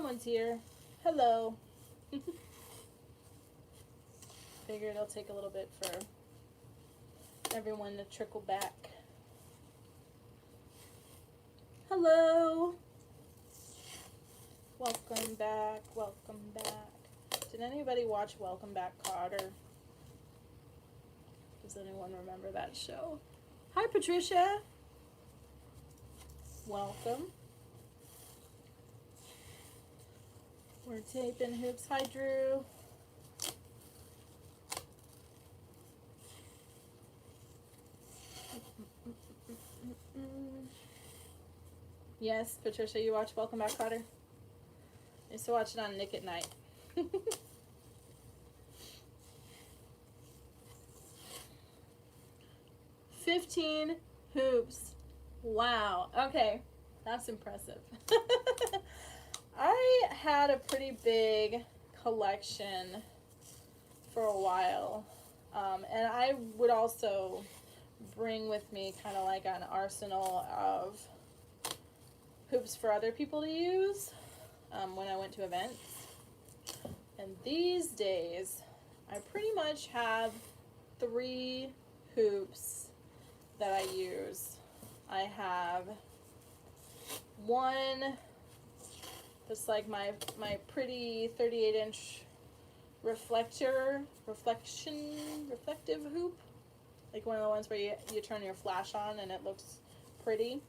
someone's here. Hello. Figure it'll take a little bit for everyone to trickle back. Hello. Welcome back. Welcome back. Did anybody watch Welcome Back, Kotter? Does anyone remember that show? Hi, Patricia. Welcome. We're taping hoops. Hi, Drew. Yes, Patricia, you watch Welcome Back, Kotter? I used to watch it on Nick at Night. 15 hoops. Wow. Okay, that's impressive. I had a pretty big collection for a while. And I would also bring with me kind of like an arsenal of hoops for other people to use when I went to events. And these days, I pretty much have 3 hoops that I use. I have one that's like my pretty 38-inch reflective hoop, like one of the ones where you turn your flash on and it looks pretty.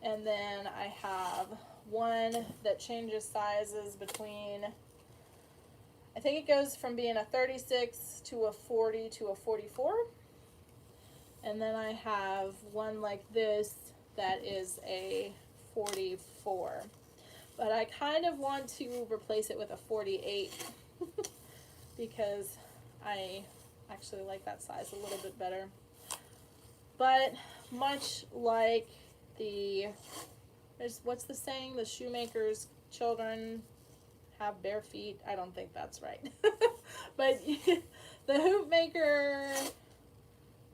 And then I have one that changes sizes between, I think it goes from being a 36 to a 40 to a 44. And then I have one like this that is a 44. But I kind of want to replace it with a 48 because I actually like that size a little bit better. But much like what's the saying? The shoemaker's children have bare feet. I don't think that's right. But the hoop maker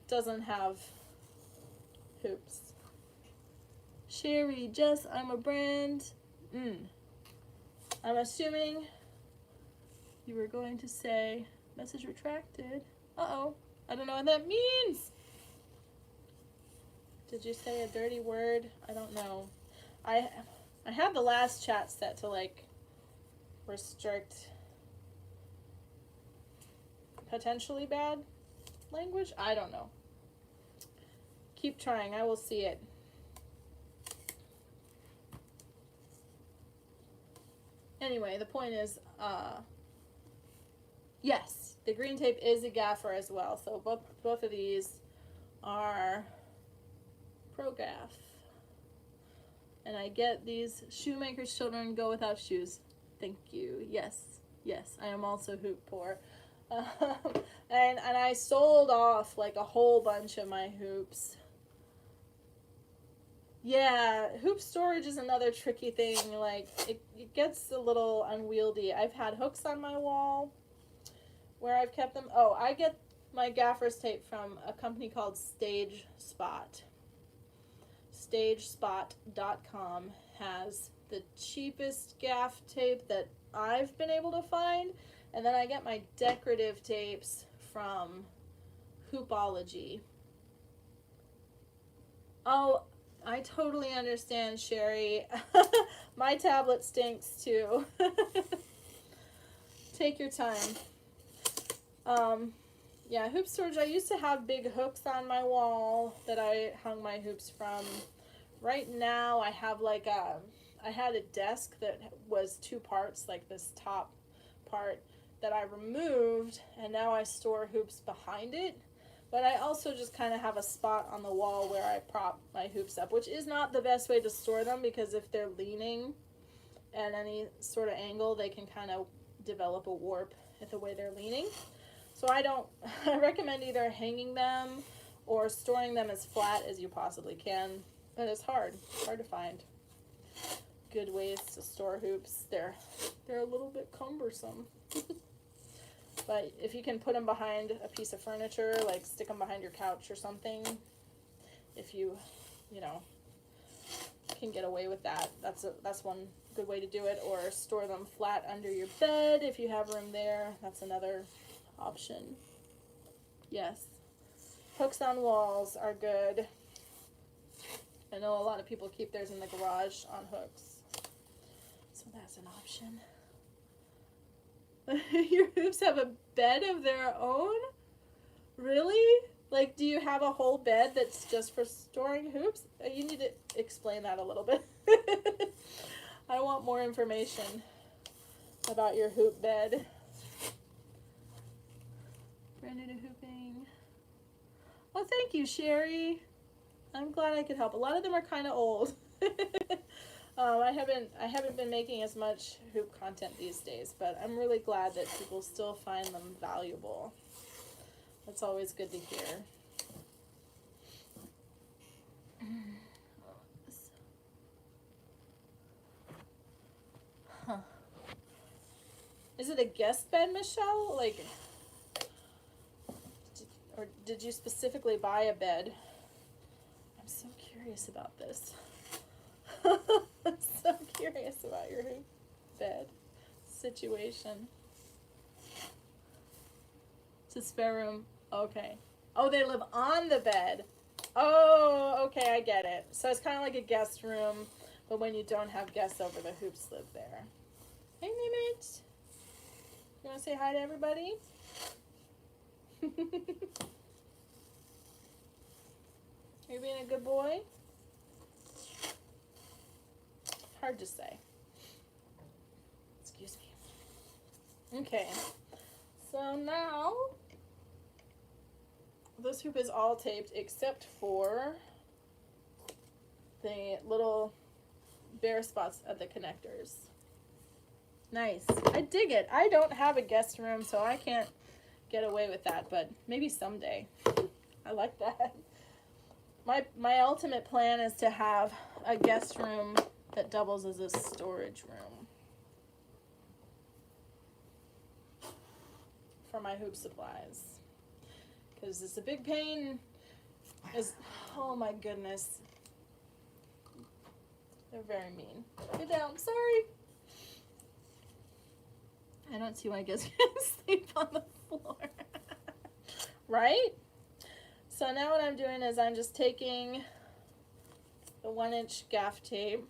doesn't have hoops. Sherry, Jess, I'm a brand. I'm assuming you were going to say message retracted. Uh-oh. I don't know what that means. Did you say a dirty word? I don't know. I had the last chat set to like restrict potentially bad language. I don't know. Keep trying. I will see it. Anyway, the point is, yes, the green tape is a gaffer as well. So both of these are ProGaff. And I get these shoemaker's children go without shoes. Thank you. Yes, yes, I am also hoop poor. And I sold off like a whole bunch of my hoops. Yeah, hoop storage is another tricky thing. Like, it gets a little unwieldy. I've had hooks on my wall where I've kept them. Oh, I get my gaffer's tape from a company called Stage Spot. StageSpot.com has the cheapest gaff tape that I've been able to find. And then I get my decorative tapes from Hoopology. Oh, I totally understand, Sherry. My tablet stinks too. Take your time. Yeah, hoop storage. I used to have big hooks on my wall that I hung my hoops from. Right now I have like I had a desk that was 2 parts, like this top part that I removed, and now I store hoops behind it. But I also just kind of have a spot on the wall where I prop my hoops up, which is not the best way to store them because if they're leaning at any sort of angle, they can kind of develop a warp at the way they're leaning. So I recommend either hanging them or storing them as flat as you possibly can. But it's hard to find good ways to store hoops. They're a little bit cumbersome. But if you can put them behind a piece of furniture, like stick them behind your couch or something, if you know, can get away with that, that's one good way to do it, or store them flat under your bed if you have room there. That's another option. Yes. Hooks on walls are good. I know a lot of people keep theirs in the garage on hooks. So that's an option. Your hoops have a bed of their own? Really? Like, do you have a whole bed that's just for storing hoops? You need to explain that a little bit. I want more information about your hoop bed. Brand new to hooping. Oh, thank you, Sherry. I'm glad I could help. A lot of them are kind of old. I haven't been making as much hoop content these days, but I'm really glad that people still find them valuable. That's always good to hear. Huh. Is it a guest bed, Michelle? Like, or did you specifically buy a bed? I'm so curious about this. I'm so curious about your bed situation. It's a spare room. Okay. Oh, they live on the bed. Oh, okay, I get it. So it's kind of like a guest room, but when you don't have guests over, the hoops live there. Hey, Mimit. You want to say hi to everybody? Are you being a good boy? Hard to say. Excuse me. Okay. So now, this hoop is all taped except for the little bare spots at the connectors. Nice. I dig it. I don't have a guest room, so I can't get away with that, but maybe someday. I like that. My ultimate plan is to have a guest room that doubles as a storage room for my hoop supplies, because it's a big pain. Oh my goodness, they're very mean. Get down. Sorry. I don't see why guests can't sleep on the floor. Right? So now what I'm doing is I'm just taking the 1-inch gaff tape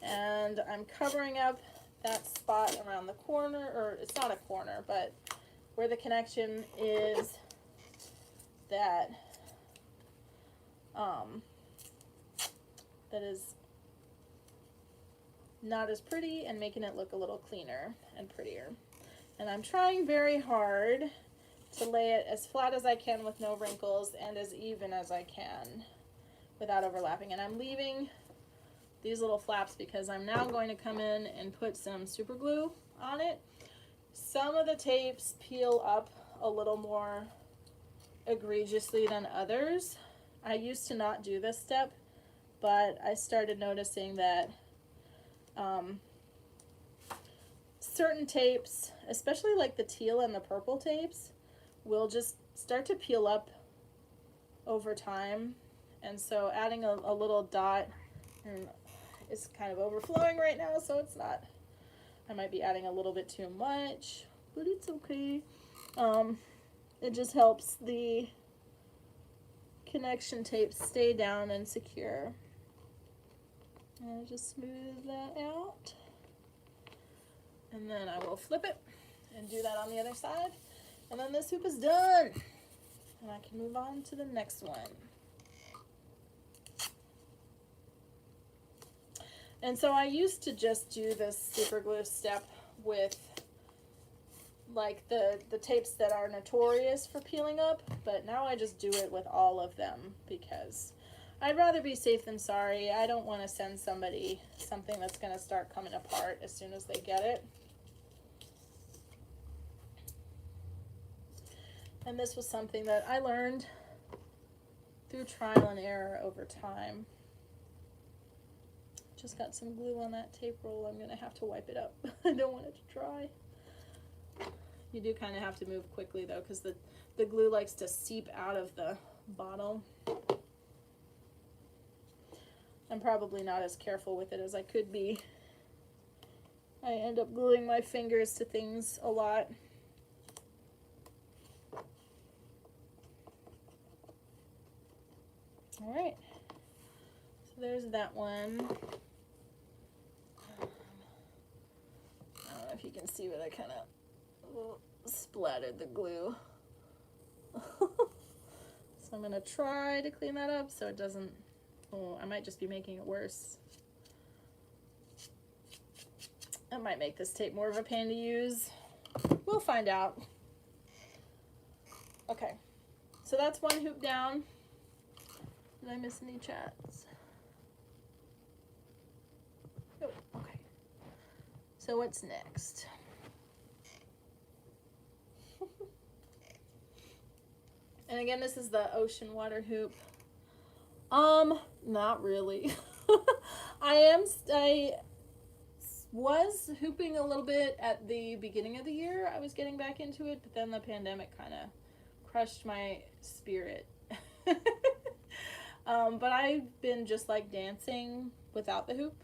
and I'm covering up that spot around the corner, or it's not a corner, but where the connection is, that that is not as pretty, and making it look a little cleaner and prettier. And I'm trying very hard to lay it as flat as I can with no wrinkles and as even as I can without overlapping. And I'm leaving these little flaps because I'm now going to come in and put some super glue on it. Some of the tapes peel up a little more egregiously than others. I used to not do this step, but I started noticing that certain tapes, especially like the teal and the purple tapes, will just start to peel up over time. And so adding a little dot, and it's kind of overflowing right now, so it's not, I might be adding a little bit too much, but it's okay. It just helps the connection tape stay down and secure. And just smooth that out. And then I will flip it and do that on the other side. And then this hoop is done. And I can move on to the next one. And so I used to just do this super glue step with like the tapes that are notorious for peeling up, but now I just do it with all of them because I'd rather be safe than sorry. I don't want to send somebody something that's going to start coming apart as soon as they get it. And this was something that I learned through trial and error over time. Just got some glue on that tape roll. I'm going to have to wipe it up. I don't want it to dry. You do kind of have to move quickly though, because the glue likes to seep out of the bottle. I'm probably not as careful with it as I could be I end up gluing my fingers to things a lot. All right, so there's that one. I don't know if you can see, but I kind of splattered the glue. So I'm gonna try to clean that up so it doesn't, oh, I might just be making it worse. That might make this tape more of a pain to use. We'll find out. Okay, so that's one hoop down. Did I miss any chats? Oh, okay. So what's next? And again, this is the ocean water hoop. Not really. I was hooping a little bit at the beginning of the year. I was getting back into it, but then the pandemic kind of crushed my spirit. But I've been just like dancing without the hoop.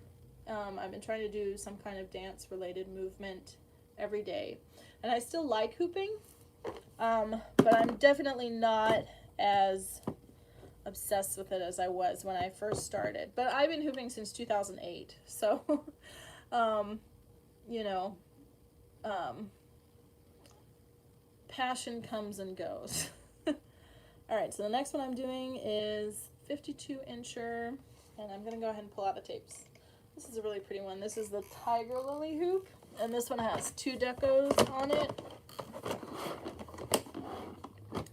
I've been trying to do some kind of dance related movement every day, and I still like hooping, but I'm definitely not as obsessed with it as I was when I first started. But I've been hooping since 2008, so you know, passion comes and goes. All right, so the next one I'm doing is 52 incher, and I'm gonna go ahead and pull out the tapes. This is a really pretty one. This is the Tiger Lily hoop, and this one has 2 decos on it.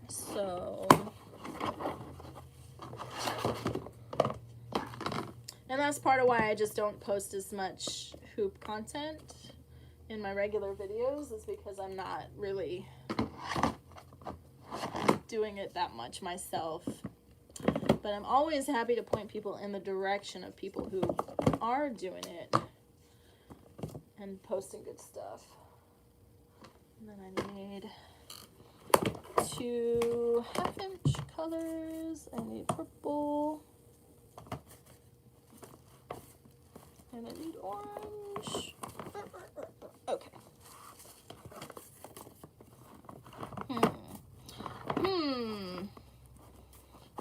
So, and that's part of why I just don't post as much hoop content in my regular videos, is because I'm not really doing it that much myself. But I'm always happy to point people in the direction of people who are doing it and posting good stuff. And then I need 2 half-inch colors. I need purple. And I need orange. Okay.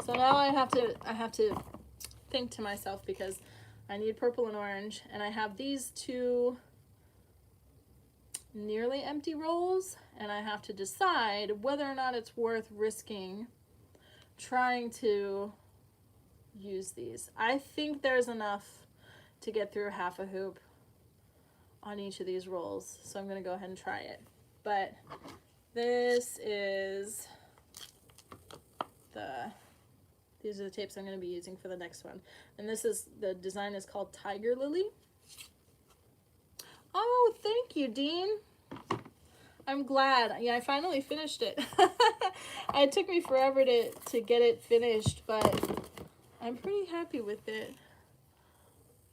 So now I have to think to myself, because I need purple and orange, and I have these 2 nearly empty rolls, and I have to decide whether or not it's worth risking trying to use these. I think there's enough to get through half a hoop on each of these rolls, so I'm gonna go ahead and try it. But this is these are the tapes I'm going to be using for the next one. And this is, the design is called Tiger Lily. Oh, thank you, Dean. I'm glad. Yeah, I finally finished it. It took me forever to get it finished, but I'm pretty happy with it.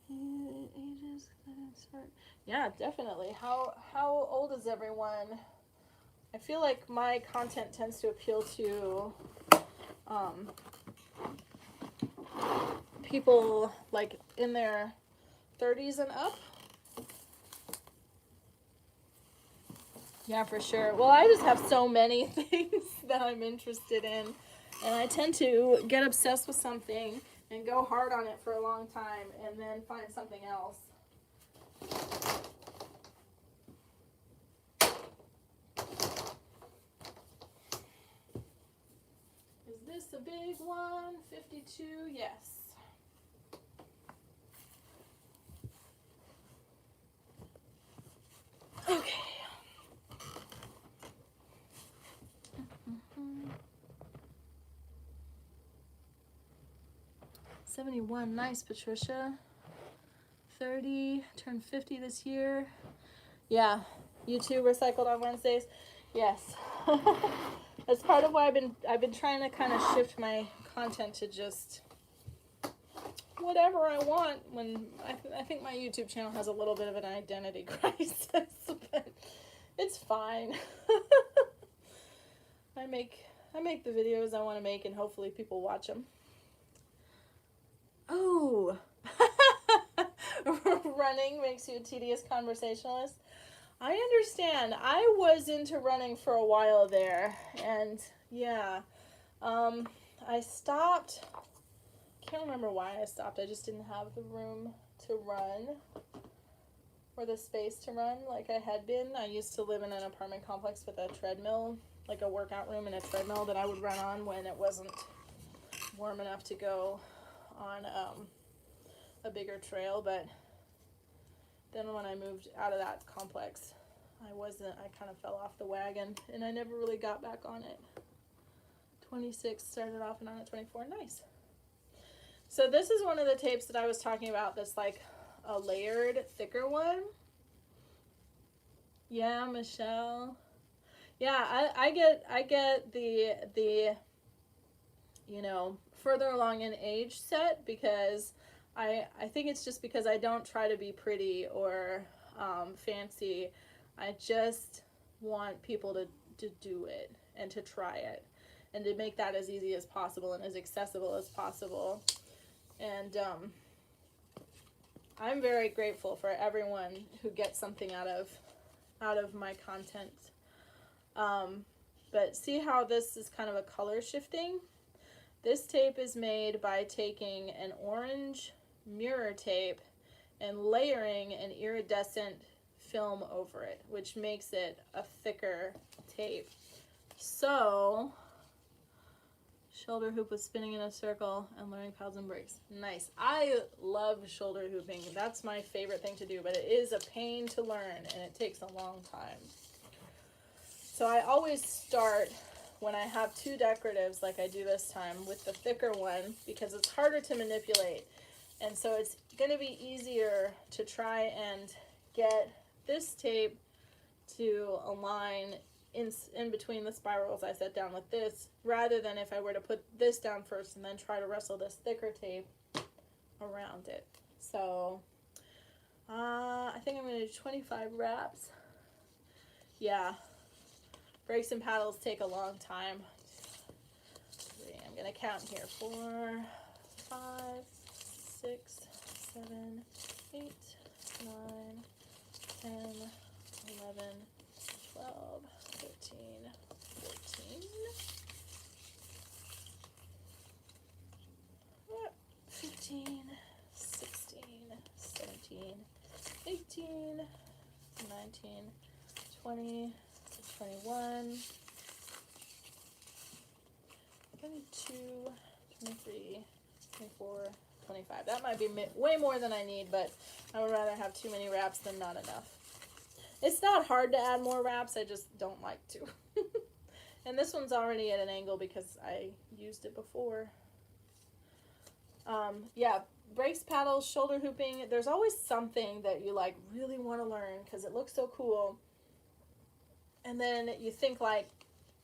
Ages, yeah, definitely. How old is everyone? I feel like my content tends to appeal to people like in their 30s and up. Yeah, for sure. Well, I just have so many things that I'm interested in, and I tend to get obsessed with something and go hard on it for a long time and then find something else. Is this a big one? 52? Yes. Okay. 71, nice, Patricia. 30, turned 50 this year. Yeah, you too, recycled on Wednesdays. Yes. That's part of why I've been trying to kind of shift my content to just whatever I want. When I think my YouTube channel has a little bit of an identity crisis, but it's fine. I make the videos I want to make, and hopefully people watch them. Oh, running makes you a tedious conversationalist. I understand. I was into running for a while there, and yeah, I stopped. Can't remember why I stopped. I just didn't have the room to run or the space to run like I had been. I used to live in an apartment complex with a treadmill, like a workout room and a treadmill that I would run on when it wasn't warm enough to go on a bigger trail. But then when I moved out of that complex, I kind of fell off the wagon, and I never really got back on it. 26 started off and on at 24. Nice. So this is one of the tapes that I was talking about that's like a layered, thicker one. Yeah, Michelle. Yeah, I get the you know, further along in age set, because I think it's just because I don't try to be pretty or fancy. I just want people to do it and to try it and to make that as easy as possible and as accessible as possible. And I'm very grateful for everyone who gets something out of my content. But see how this is kind of a color shifting? This tape is made by taking an orange mirror tape and layering an iridescent film over it, which makes it a thicker tape. So, shoulder hoop with spinning in a circle and learning paddles and breaks. Nice. I love shoulder hooping. That's my favorite thing to do, but it is a pain to learn and it takes a long time. So I always start when I have two decoratives like I do this time with the thicker one, because it's harder to manipulate. And so it's going to be easier to try and get this tape to align in between the spirals I set down with this, rather than if I were to put this down first and then try to wrestle this thicker tape around it. So I think I'm going to do 25 wraps. Yeah. Breaks and paddles take a long time. I'm going to count here. 4, 5, 6, 7, 8, 9, 10, 11, 12, 13, 14, 15, 16, 17, 18, 19, 20, 21, 22, 23, 24, 25. That might be way more than I need, but I would rather have too many wraps than not enough. It's not hard to add more wraps, I just don't like to. And this one's already at an angle because I used it before. Yeah, breaks, paddles, shoulder hooping. There's always something that you like really want to learn because it looks so cool. And then you think like,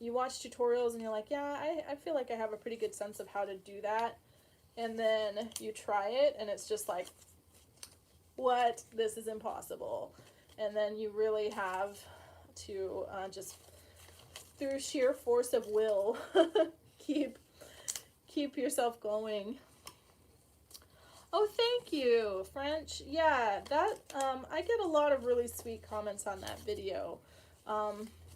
you watch tutorials and you're like, yeah, I feel like I have a pretty good sense of how to do that. And then you try it and it's just like, what? This is impossible. And then you really have to just, through sheer force of will, keep yourself going. Oh, thank you, French. Yeah, that I get a lot of really sweet comments on that video.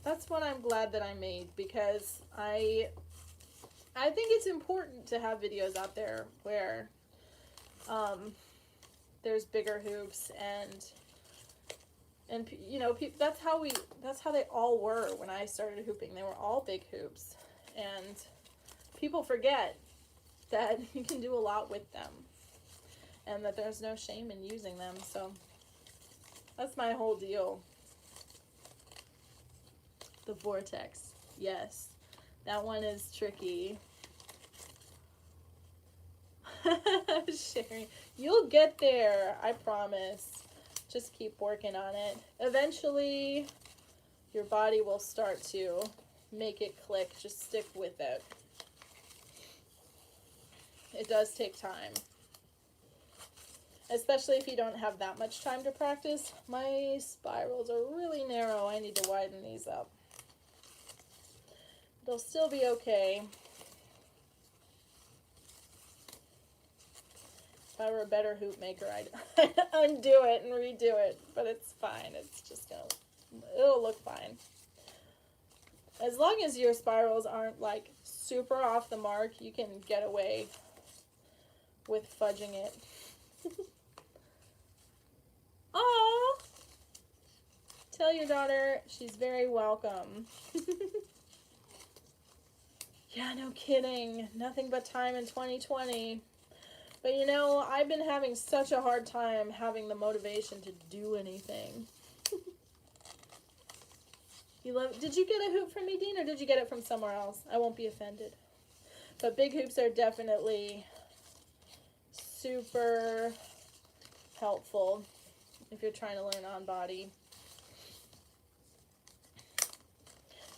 That's what I'm glad that I made, because I think it's important to have videos out there where there's bigger hoops and you know, that's how they all were when I started hooping. They were all big hoops, and people forget that you can do a lot with them and that there's no shame in using them. So that's my whole deal. The vortex, yes, that one is tricky. Sherry, you'll get there, I promise. Just keep working on it. Eventually, your body will start to make it click. Just stick with it. It does take time. Especially if you don't have that much time to practice. My spirals are really narrow. I need to widen these up. They'll still be okay. If I were a better hoop maker, I'd undo it and redo it, but it's fine. It's just it'll look fine. As long as your spirals aren't like super off the mark, you can get away with fudging it. Aww! Tell your daughter she's very welcome. Yeah, no kidding. Nothing but time in 2020. But you know, I've been having such a hard time having the motivation to do anything. Did you get a hoop from me, Dean, or did you get it from somewhere else? I won't be offended. But big hoops are definitely super helpful if you're trying to learn on body.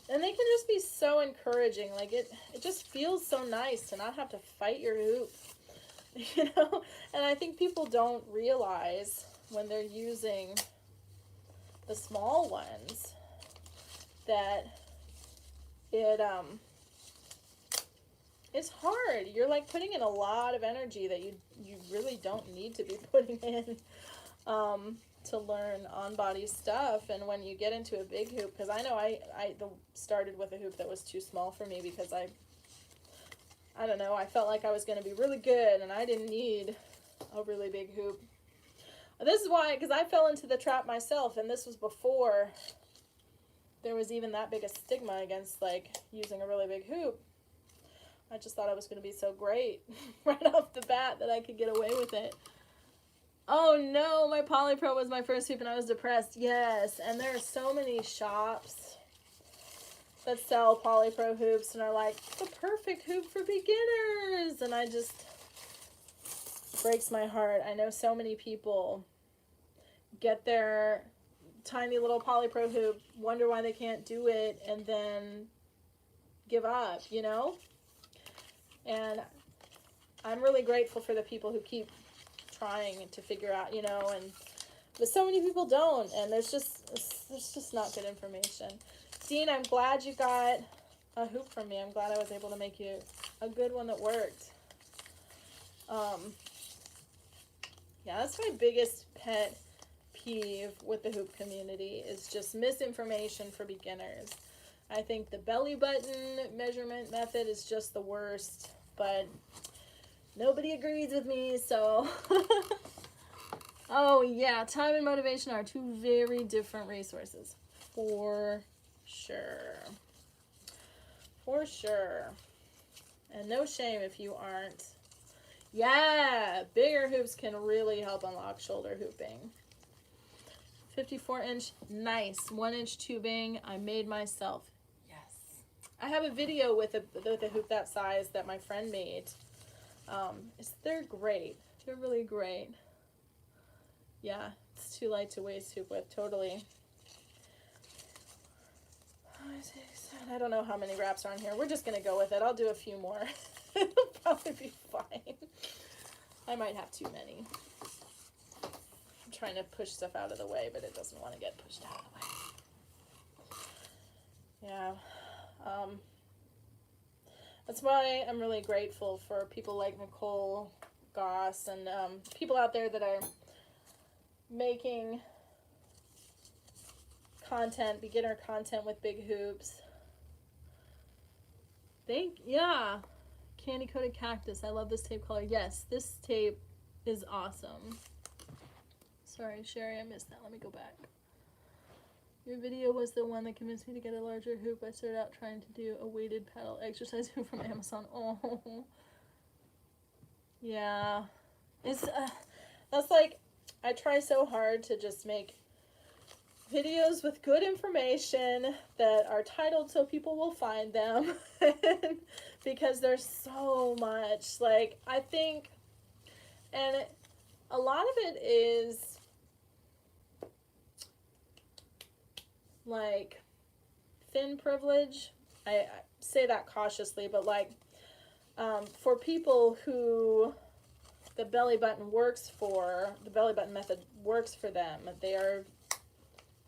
And they can just be so encouraging. Like it just feels so nice to not have to fight your hoop. You know? And I think people don't realize when they're using the small ones that it's hard. You're like putting in a lot of energy that you really don't need to be putting in to learn on body stuff. And when you get into a big hoop, because I know I started with a hoop that was too small for me because I don't know, I felt like I was going to be really good and I didn't need a really big hoop. This is why, because I fell into the trap myself, and this was before there was even that big a stigma against like using a really big hoop. I just thought I was going to be so great right off the bat that I could get away with it. Oh no, my Polypro was my first hoop and I was depressed. Yes, and there are so many shops that sell Polypro hoops and are like, the perfect hoop for beginners. And it breaks my heart. I know so many people get their tiny little Polypro hoop, wonder why they can't do it, and then give up, you know? And I'm really grateful for the people who keep trying to figure out, you know, but so many people don't, and there's just not good information. Dean, I'm glad you got a hoop from me. I'm glad I was able to make you a good one that worked. Yeah, that's my biggest pet peeve with the hoop community is just misinformation for beginners. I think the belly button measurement method is just the worst, but nobody agrees with me, so. Oh yeah, time and motivation are two very different resources, for sure. For sure. And no shame if you aren't. Yeah, bigger hoops can really help unlock shoulder hooping. 54-inch, nice. 1-inch tubing, I made myself. Yes. I have a video with a hoop that size that my friend made. They're great. They're really great. Yeah, it's too light to waist hoop with, totally. I don't know how many wraps are on here. We're just going to go with it. I'll do a few more. It'll probably be fine. I might have too many. I'm trying to push stuff out of the way, but it doesn't want to get pushed out of the way. Yeah. That's why I'm really grateful for people like Nicole Goss and people out there that are making content, beginner content with big hoops. Yeah. Candy coated cactus. I love this tape color. Yes, this tape is awesome. Sorry, Sherry, I missed that. Let me go back. Your video was the one that convinced me to get a larger hoop. I started out trying to do a weighted paddle exercise hoop from Amazon. Oh. Yeah. That's like, I try so hard to just make videos with good information that are titled so people will find them. Because there's so much, like, I think, and a lot of it is like thin privilege. I say that cautiously, but like for people who the belly button method works for them, they are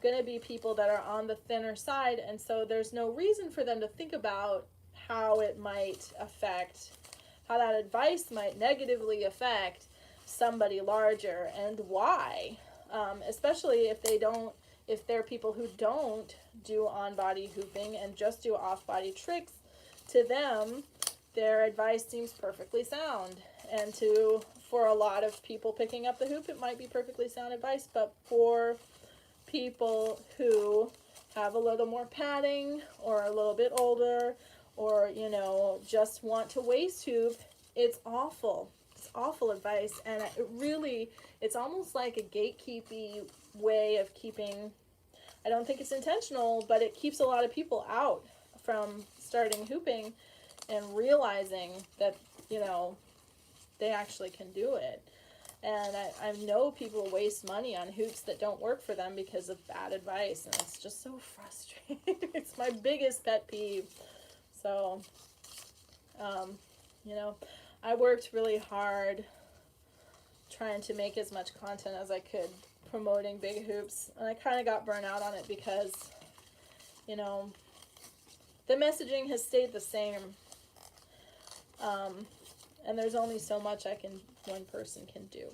going to be people that are on the thinner side, and so there's no reason for them to think about how it might affect, how that advice might negatively affect somebody larger, and why? Especially if they're people who don't do on-body hooping and just do off-body tricks. To them, their advice seems perfectly sound, and for a lot of people picking up the hoop, it might be perfectly sound advice, but for people who have a little more padding or a little bit older, or just want to waist hoop, it's awful. It's awful advice, and it's almost like a gatekeepy way of keeping. I don't think it's intentional, but it keeps a lot of people out from starting hooping and realizing that they actually can do it. And I know people waste money on hoops that don't work for them because of bad advice, and it's just so frustrating. It's my biggest pet peeve. So, I worked really hard trying to make as much content as I could promoting big hoops, and I kind of got burnt out on it because, the messaging has stayed the same, and there's only so much one person can do.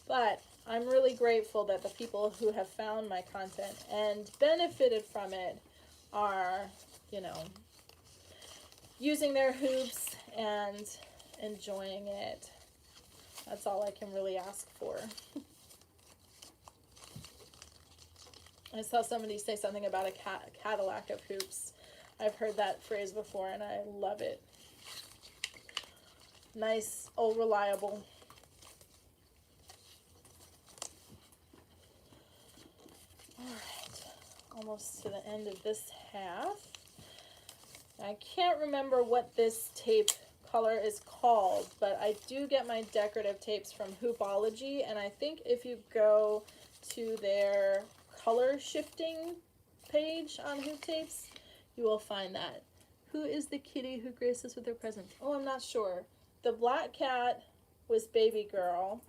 But I'm really grateful that the people who have found my content and benefited from it are, using their hoops and enjoying it. That's all I can really ask for. I saw somebody say something about a Cadillac of hoops. I've heard that phrase before, and I love it. Nice, old, reliable. All right, almost to the end of this half. I can't remember what this tape color is called, but I do get my decorative tapes from Hoopology, and I think if you go to their color shifting page on hoop tapes, you will find that. Who is the kitty who graced us with her presence? Oh, I'm not sure. The black cat was Baby Girl.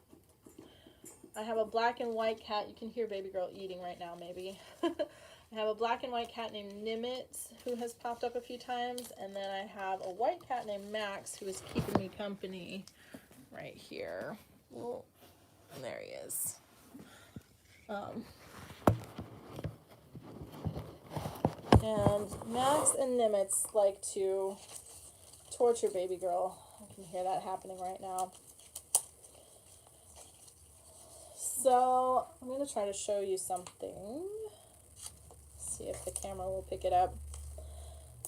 I have a black and white cat. You can hear Baby Girl eating right now, maybe. I have a black and white cat named Nimitz, who has popped up a few times, and then I have a white cat named Max, who is keeping me company right here. Oh, there he is. And Max and Nimitz like to torture Baby Girl. I can hear that happening right now. So I'm going to try to show you something. See if the camera will pick it up.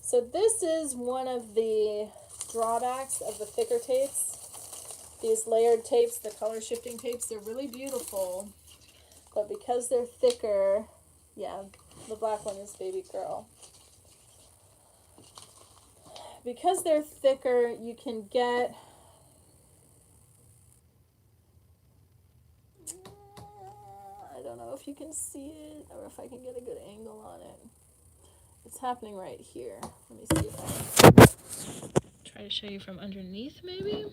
So this is one of the drawbacks of the thicker tapes. These layered tapes, the color shifting tapes, they're really beautiful. But because they're thicker, yeah, the black one is Baby Girl. Because they're thicker, you can get... I don't know if you can see it or if I can get a good angle on it. It's happening right here. Let me see if I can try to show you from underneath, maybe.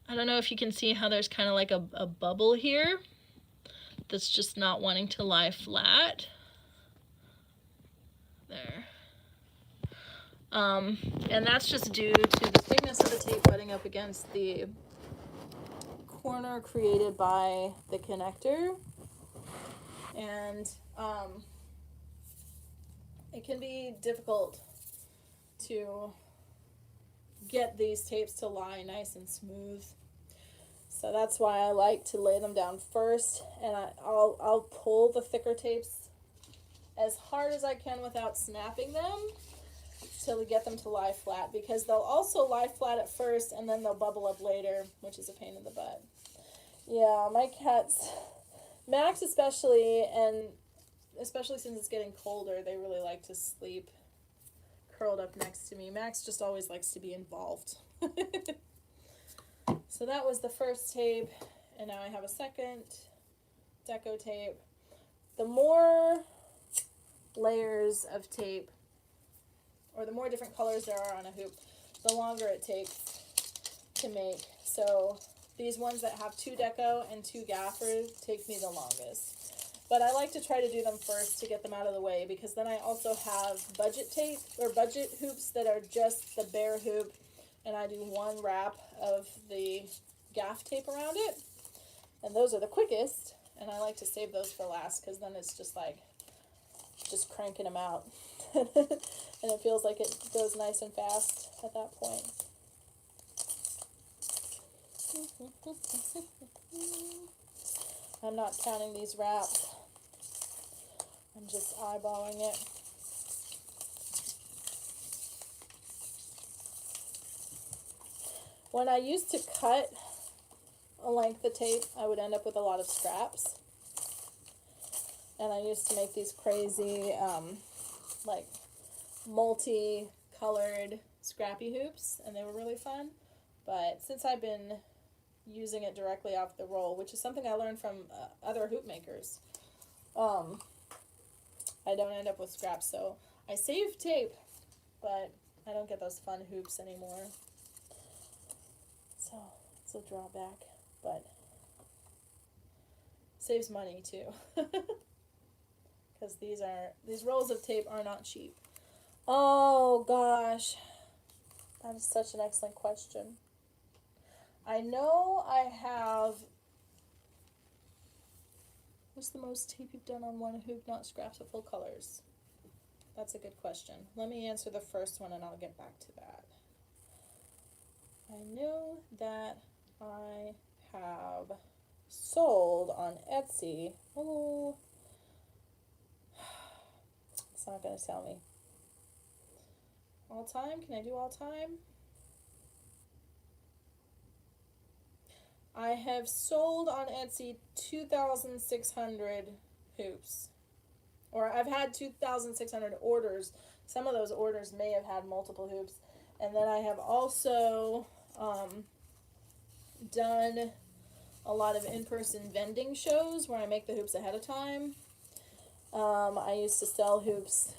I don't know if you can see how there's kind of like a bubble here that's just not wanting to lie flat. There. And that's just due to the thickness of the tape butting up against the corner created by the connector. And it can be difficult to get these tapes to lie nice and smooth. So that's why I like to lay them down first, and I'll pull the thicker tapes as hard as I can without snapping them till we get them to lie flat, because they'll also lie flat at first and then they'll bubble up later, which is a pain in the butt. Yeah, my cats, Max especially, and especially since it's getting colder, they really like to sleep curled up next to me. Max just always likes to be involved. So that was the first tape, and now I have a second deco tape. The more layers of tape, or the more different colors there are on a hoop, the longer it takes to make. So these ones that have 2 deco and 2 gaffers take me the longest. But I like to try to do them first to get them out of the way, because then I also have budget tape or budget hoops that are just the bare hoop and I do one wrap of the gaff tape around it, and those are the quickest, and I like to save those for last because then it's just like just cranking them out and it feels like it goes nice and fast at that point. I'm not counting these wraps, I'm just eyeballing it. When I used to cut a length of tape, I would end up with a lot of scraps. And I used to make these crazy, like, multi-colored scrappy hoops, and they were really fun. But since I've been using it directly off the roll, which is something I learned from other hoop makers, I don't end up with scraps. So I save tape, but I don't get those fun hoops anymore. So it's a drawback, but saves money too. Because these rolls of tape are not cheap. Oh gosh, that is such an excellent question. I know I have. What's the most tape you've done on one hoop, not scraps of full colors? That's a good question. Let me answer the first one and I'll get back to that. I know that I have sold on Etsy. Oh, it's not going to tell me. All time? Can I do all time? I have sold on Etsy 2,600 hoops. Or I've had 2,600 orders. Some of those orders may have had multiple hoops. And then I have also done a lot of in-person vending shows where I make the hoops ahead of time. I used to sell hoops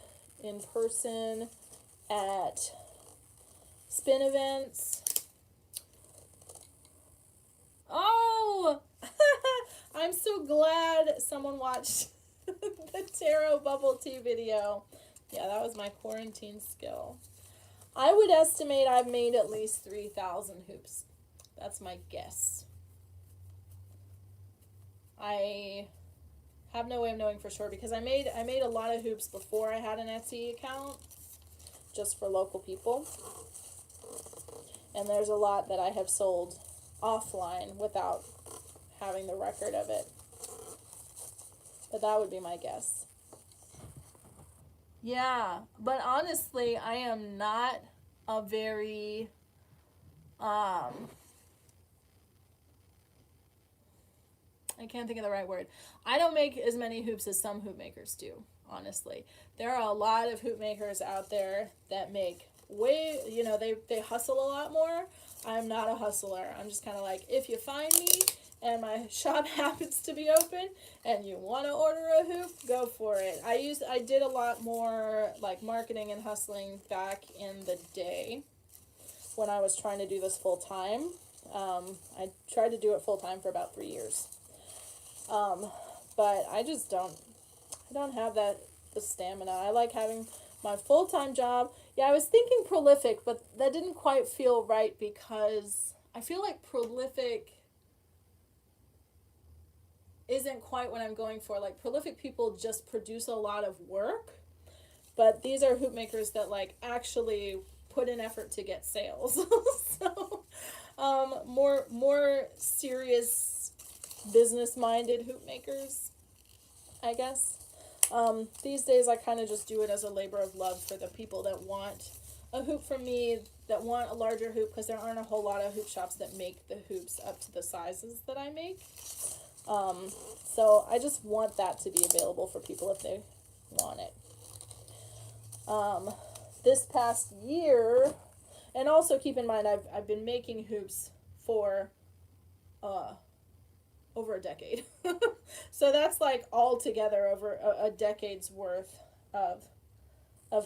in person at spin events. Oh! I'm so glad someone watched the tarot bubble tea video. Yeah, that was my quarantine skill. I would estimate I've made at least 3,000 hoops. That's my guess. I have no way of knowing for sure because I made a lot of hoops before I had an Etsy account, just for local people. And there's a lot that I have sold offline without having the record of it. But that would be my guess. Yeah, but honestly, I am not a very I can't think of the right word. I don't make as many hoops as some hoop makers do, honestly. There are a lot of hoop makers out there that make way, they hustle a lot more. I'm not a hustler. I'm just kind of like, if you find me and my shop happens to be open and you want to order a hoop, go for it. I did a lot more like marketing and hustling back in the day when I was trying to do this full time. I tried to do it full time for about 3 years. But I just don't have the stamina. I like having my full-time job. Yeah, I was thinking prolific, but that didn't quite feel right because I feel like prolific isn't quite what I'm going for. Like, prolific people just produce a lot of work, but these are hoop makers that like actually put in effort to get sales. So, more serious, business-minded hoop makers, I guess. These days I kind of just do it as a labor of love for the people that want a hoop from me, that want a larger hoop, because there aren't a whole lot of hoop shops that make the hoops up to the sizes that I make. So I just want that to be available for people if they want it. This past year, and also keep in mind I've been making hoops for over a decade. So that's like all together over a decade's worth of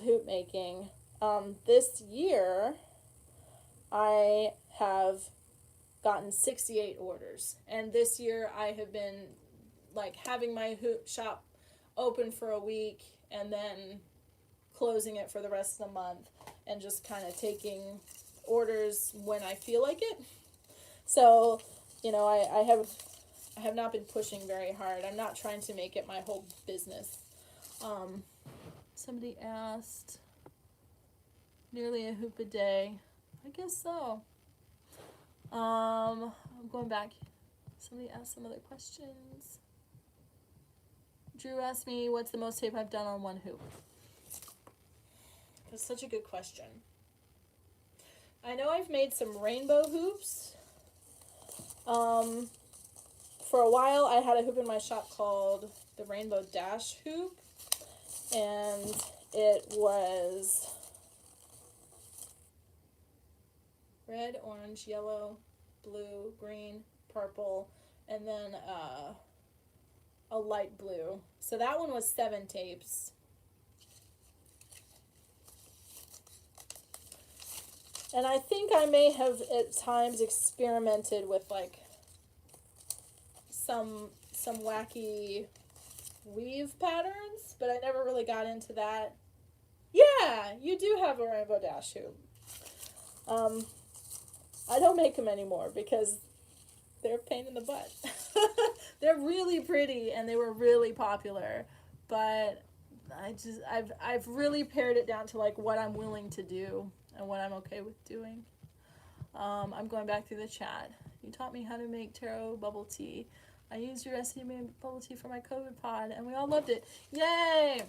hoop making. This year I have gotten 68 orders, and this year I have been like having my hoop shop open for a week and then closing it for the rest of the month, and just kind of taking orders when I feel like it. So, you know, I have not been pushing very hard. I'm not trying to make it my whole business. Somebody asked, nearly a hoop a day. I guess so. I'm going back. Somebody asked some other questions. Drew asked me, what's the most tape I've done on one hoop? That's such a good question. I know I've made some rainbow hoops. For a while, I had a hoop in my shop called the Rainbow Dash Hoop, and it was red, orange, yellow, blue, green, purple, and then a light blue. So that one was 7 tapes. And I think I may have at times experimented with like some wacky weave patterns, but I never really got into that. Yeah, you do have a Rainbow Dash hoop. I don't make them anymore because they're a pain in the butt. They're really pretty and they were really popular, but I've really pared it down to like what I'm willing to do and what I'm okay with doing. I'm going back through the chat. You taught me how to make taro bubble tea. I used your recipe to make bubble tea for my COVID pod, and we all loved it. Yay!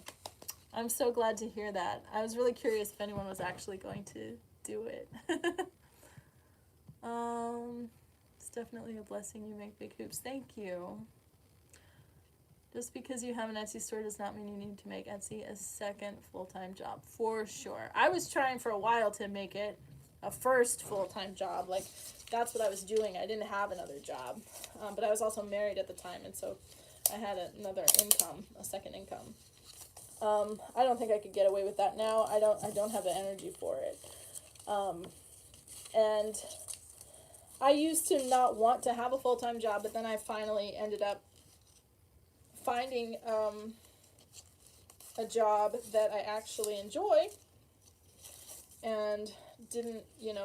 I'm so glad to hear that. I was really curious if anyone was actually going to do it. It's definitely a blessing you make big hoops. Thank you. Just because you have an Etsy store does not mean you need to make Etsy a second full-time job. For sure. I was trying for a while to make it a first full-time job. Like, that's what I was doing. I didn't have another job. But I was also married at the time, and so I had another income, a second income. I don't think I could get away with that now. I don't have the energy for it. And I used to not want to have a full-time job, but then I finally ended up finding a job that I actually enjoy and didn't,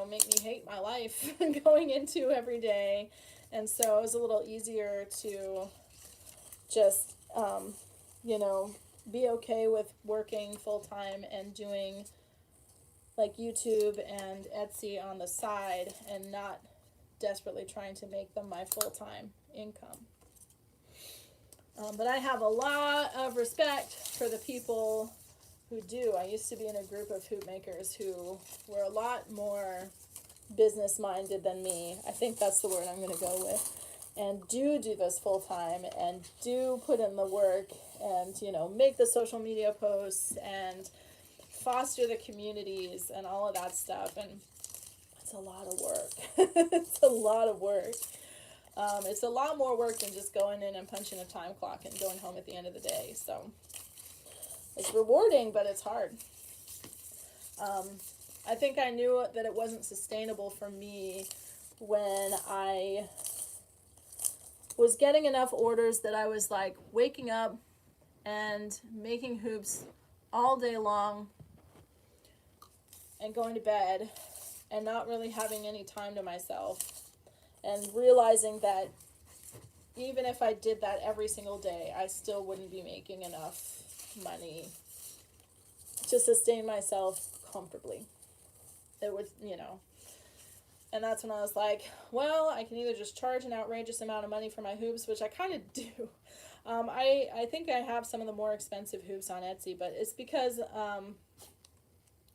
make me hate my life going into every day. And so it was a little easier to just, be okay with working full-time and doing like YouTube and Etsy on the side and not desperately trying to make them my full-time income. But I have a lot of respect for the people who do. I used to be in a group of hoop makers who were a lot more business-minded than me. I think that's the word I'm going to go with. And do this full-time and do put in the work and, make the social media posts and foster the communities and all of that stuff. And it's a lot of work. It's a lot of work. It's a lot more work than just going in and punching a time clock and going home at the end of the day. So it's rewarding, but it's hard. I think I knew that it wasn't sustainable for me when I was getting enough orders that I was like waking up and making hoops all day long and going to bed and not really having any time to myself. And realizing that even if I did that every single day, I still wouldn't be making enough money to sustain myself comfortably. It would, and that's when I was like, well, I can either just charge an outrageous amount of money for my hoops, which I kind of do. I think I have some of the more expensive hoops on Etsy, but it's because,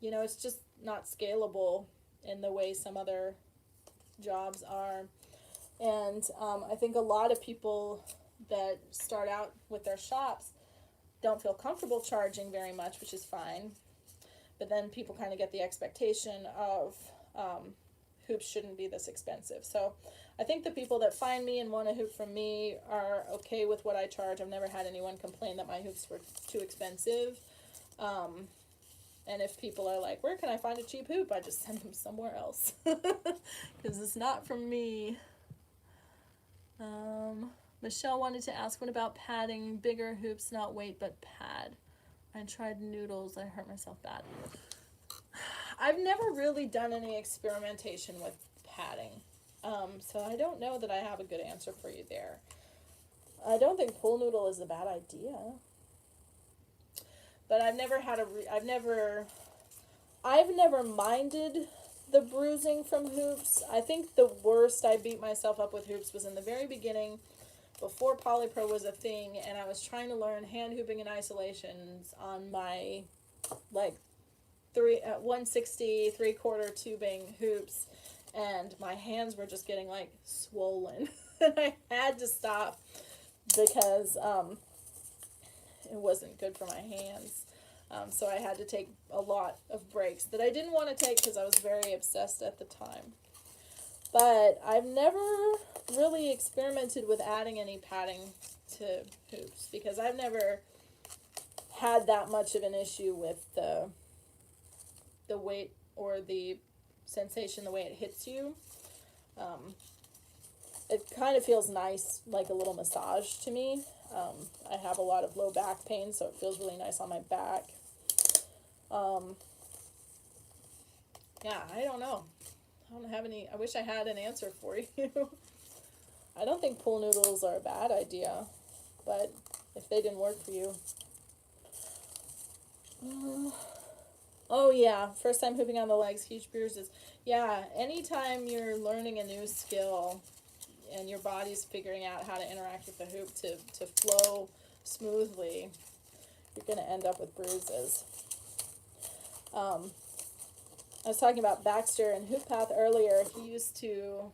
it's just not scalable in the way some other jobs are. And I think a lot of people that start out with their shops don't feel comfortable charging very much, which is fine. But then people kind of get the expectation of hoops shouldn't be this expensive. So I think the people that find me and want a hoop from me are okay with what I charge. I've never had anyone complain that my hoops were too expensive. And if people are like, where can I find a cheap hoop? I just send them somewhere else because it's not from me. Michelle wanted to ask, what about padding? Bigger hoops, not weight, but pad. I tried noodles. I hurt myself bad. I've never really done any experimentation with padding. So I don't know that I have a good answer for you there. I don't think pool noodle is a bad idea. But I've never had I've never minded the bruising from hoops. I think the worst I beat myself up with hoops was in the very beginning, before Polypro was a thing, and I was trying to learn hand hooping and isolations on my, like, 160 3/4 tubing hoops, and my hands were just getting, like, swollen. And I had to stop because it wasn't good for my hands. So I had to take a lot of breaks that I didn't want to take because I was very obsessed at the time. But I've never really experimented with adding any padding to hoops because I've never had that much of an issue with the weight or the sensation, the way it hits you. It kind of feels nice, like a little massage to me. I have a lot of low back pain, so it feels really nice on my back. Yeah, I don't know. I don't have any. I wish I had an answer for you. I don't think pool noodles are a bad idea, but if they didn't work for you. Oh yeah, first time hooping on the legs, huge bruises. Yeah, anytime you're learning a new skill and your body's figuring out how to interact with the hoop to flow smoothly, you're going to end up with bruises. I was talking about Baxter and Hoop Path earlier. He used to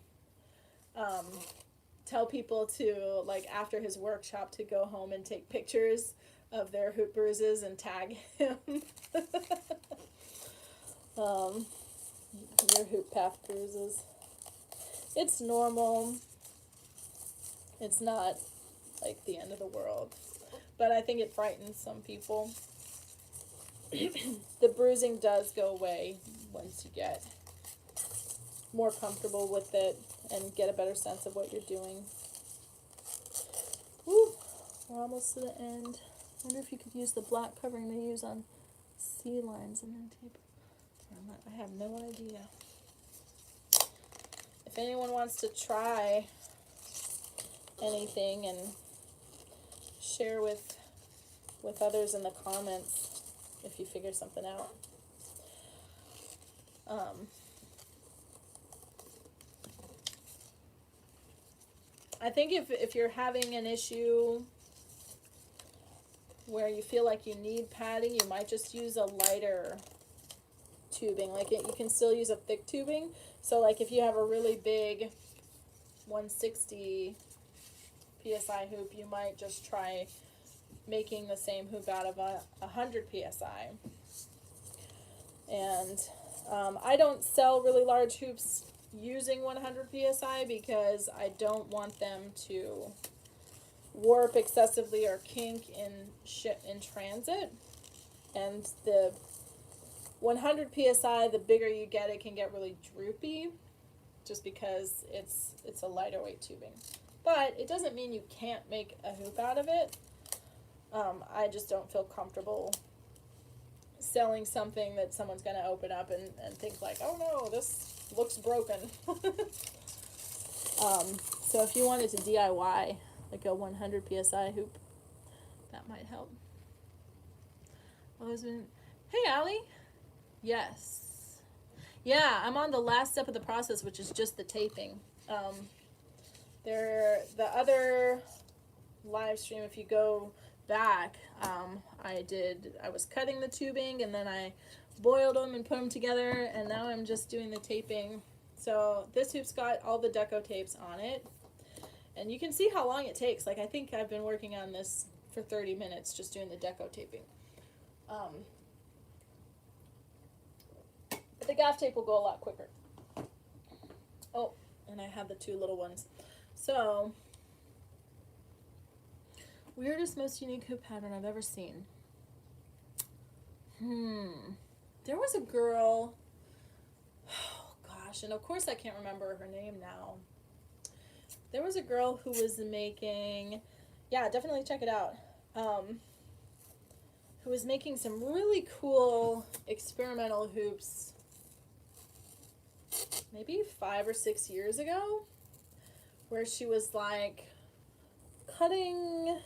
tell people to, like, after his workshop, to go home and take pictures of their hoop bruises and tag him. Your Hoop Path bruises. It's normal. It's not, like, the end of the world. But I think it frightens some people. The bruising does go away once you get more comfortable with it and get a better sense of what you're doing. Woo, we're almost to the end. I wonder if you could use the black covering they use on sea lines and then tape. I have no idea. If anyone wants to try anything and share with others in the comments if you figure something out. I think if you're having an issue where you feel like you need padding, you might just use a lighter tubing. Like, you can still use a thick tubing. So, like, if you have a really big 160 PSI hoop, you might just try making the same hoop out of a 100 PSI. And I don't sell really large hoops using 100 PSI because I don't want them to warp excessively or kink in transit. And the 100 PSI, the bigger you get, it can get really droopy just because it's a lighter weight tubing. But it doesn't mean you can't make a hoop out of it. I just don't feel comfortable selling something that someone's going to open up and think like, oh no, this looks broken. So if you wanted to DIY like a 100 PSI hoop, that might help. Hey, Allie. Yes. Yeah, I'm on the last step of the process, which is just the taping. The other live stream, if you go back, I was cutting the tubing and then I boiled them and put them together, and now I'm just doing the taping. So this hoop's got all the deco tapes on it, and you can see how long it takes. Like, I think I've been working on this for 30 minutes just doing the deco taping. But the gaff tape will go a lot quicker. Oh, and I have the two little ones. So, weirdest, most unique hoop pattern I've ever seen. There was a girl, oh gosh, and of course I can't remember her name now. There was a girl who was making, yeah, definitely check it out, who was making some really cool experimental hoops maybe 5 or 6 years ago, where she was like cutting,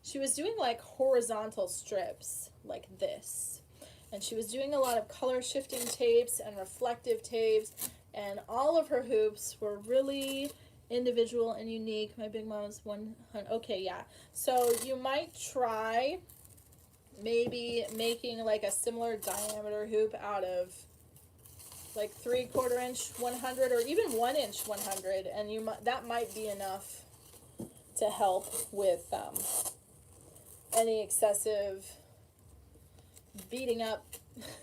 she was doing like horizontal strips like this. And she was doing a lot of color shifting tapes and reflective tapes, and all of her hoops were really individual and unique. My big mom's 100. Okay, yeah. So you might try maybe making like a similar diameter hoop out of like 3/4 inch 100 or even 1 inch 100, and that might be enough to help with any excessive beating up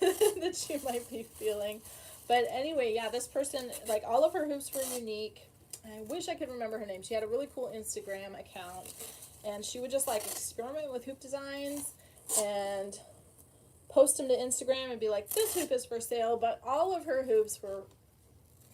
that you might be feeling. But anyway, yeah, this person, like, all of her hoops were unique. I wish I could remember her name. She had a really cool Instagram account, and she would just like experiment with hoop designs and post them to Instagram and be like, this hoop is for sale. But all of her hoops were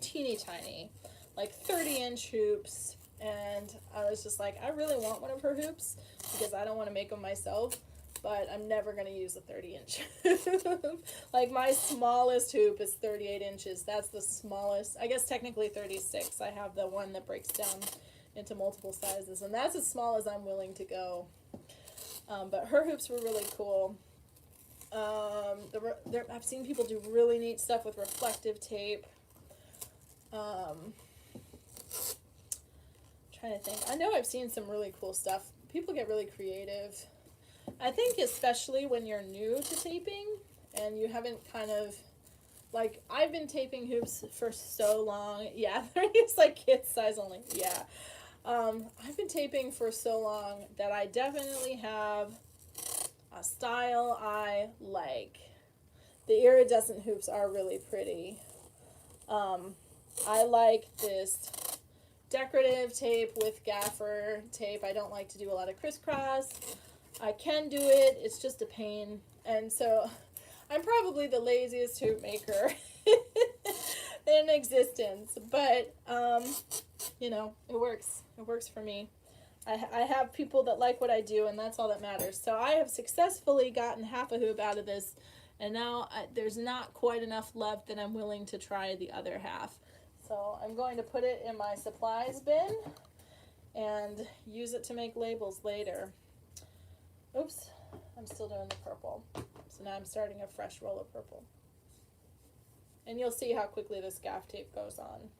teeny tiny, like 30-inch hoops. And I was just like, I really want one of her hoops because I don't want to make them myself, but I'm never going to use a 30-inch hoop. Like, my smallest hoop is 38 inches. That's the smallest. I guess technically 36. I have the one that breaks down into multiple sizes, and that's as small as I'm willing to go. But her hoops were really cool. I've seen people do really neat stuff with reflective tape. Trying to think. I know I've seen some really cool stuff. People get really creative. I think especially when you're new to taping and you haven't kind of, like, I've been taping hoops for so long. Yeah, it's like kid size only. Yeah. I've been taping for so long that I definitely have a style I like. The iridescent hoops are really pretty. I like this decorative tape with gaffer tape. I don't like to do a lot of crisscross. I can do it, it's just a pain. And so I'm probably the laziest hoop maker in existence, but you know, it works. It works for me. I have people that like what I do, and that's all that matters. So I have successfully gotten half a hoop out of this, and now there's not quite enough left that I'm willing to try the other half. So I'm going to put it in my supplies bin and use it to make labels later. Oops, I'm still doing the purple. So now I'm starting a fresh roll of purple. And you'll see how quickly this gaff tape goes on.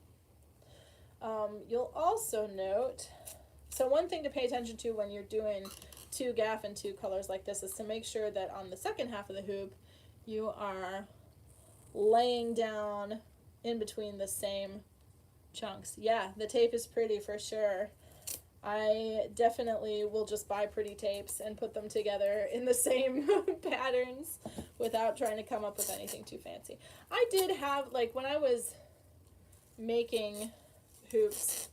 You'll also note, so one thing to pay attention to when you're doing 2 gaff and 2 colors like this is to make sure that on the second half of the hoop, you are laying down in between the same chunks. Yeah, the tape is pretty for sure. I definitely will just buy pretty tapes and put them together in the same patterns without trying to come up with anything too fancy. I did have, like, when I was making hoops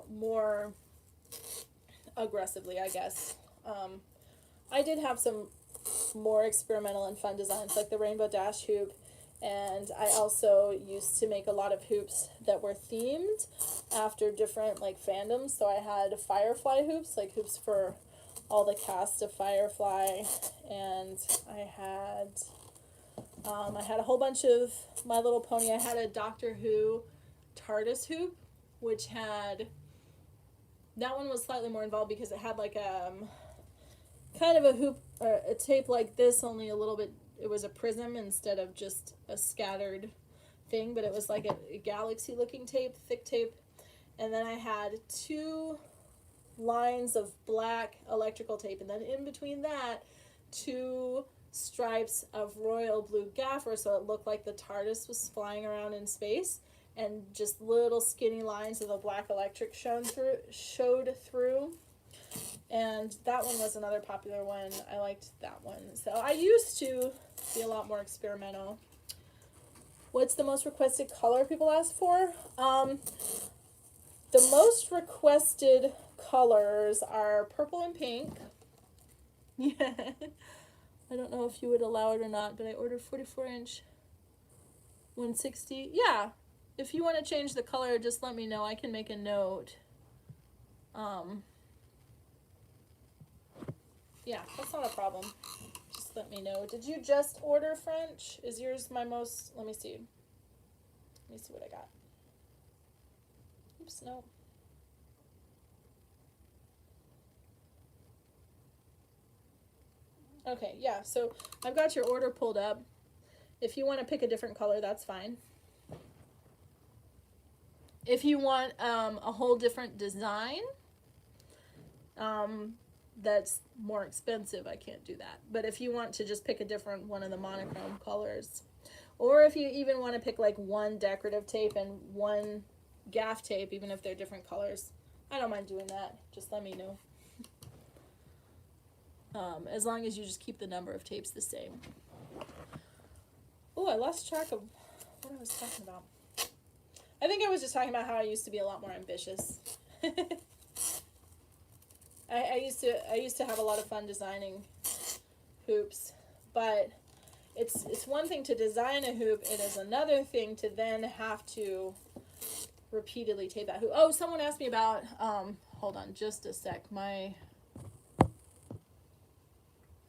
more aggressively, I guess, I did have some more experimental and fun designs, like the Rainbow Dash hoop. And I also used to make a lot of hoops that were themed after different, like, fandoms. So I had Firefly hoops, like hoops for all the cast of Firefly, and I had a whole bunch of My Little Pony. I had a Doctor Who TARDIS hoop, which had, that one was slightly more involved because it had like kind of a hoop, or a tape like this, only a little bit. It was a prism instead of just a scattered thing, but it was like a galaxy looking tape, thick tape. And then I had 2 lines of black electrical tape, and then in between that, 2 stripes of royal blue gaffer, so it looked like the TARDIS was flying around in space, and just little skinny lines of the black electric showed through. And that one was another popular one. I liked that one. So I used to be a lot more experimental. What's the most requested color people ask for? The most requested colors are purple and pink. Yeah. I don't know if you would allow it or not, but I ordered 44-inch 160. Yeah. If you want to change the color, just let me know. I can make a note. Yeah, that's not a problem. Just let me know. Did you just order French? Is yours my most, let me see. Let me see what I got. Oops, no. Okay, yeah, so I've got your order pulled up. If you want to pick a different color, that's fine. If you want a whole different design, that's more expensive. I can't do that. But if you want to just pick a different one of the monochrome colors, or if you even want to pick like one decorative tape and one gaff tape, even if they're different colors, I don't mind doing that. Just let me know. As long as you just keep the number of tapes the same. Oh, I lost track of what I was talking about. I think I was just talking about how I used to be a lot more ambitious. I used to have a lot of fun designing hoops, but it's one thing to design a hoop. It is another thing to then have to repeatedly tape that hoop. Oh, someone asked me about. Hold on, just a sec.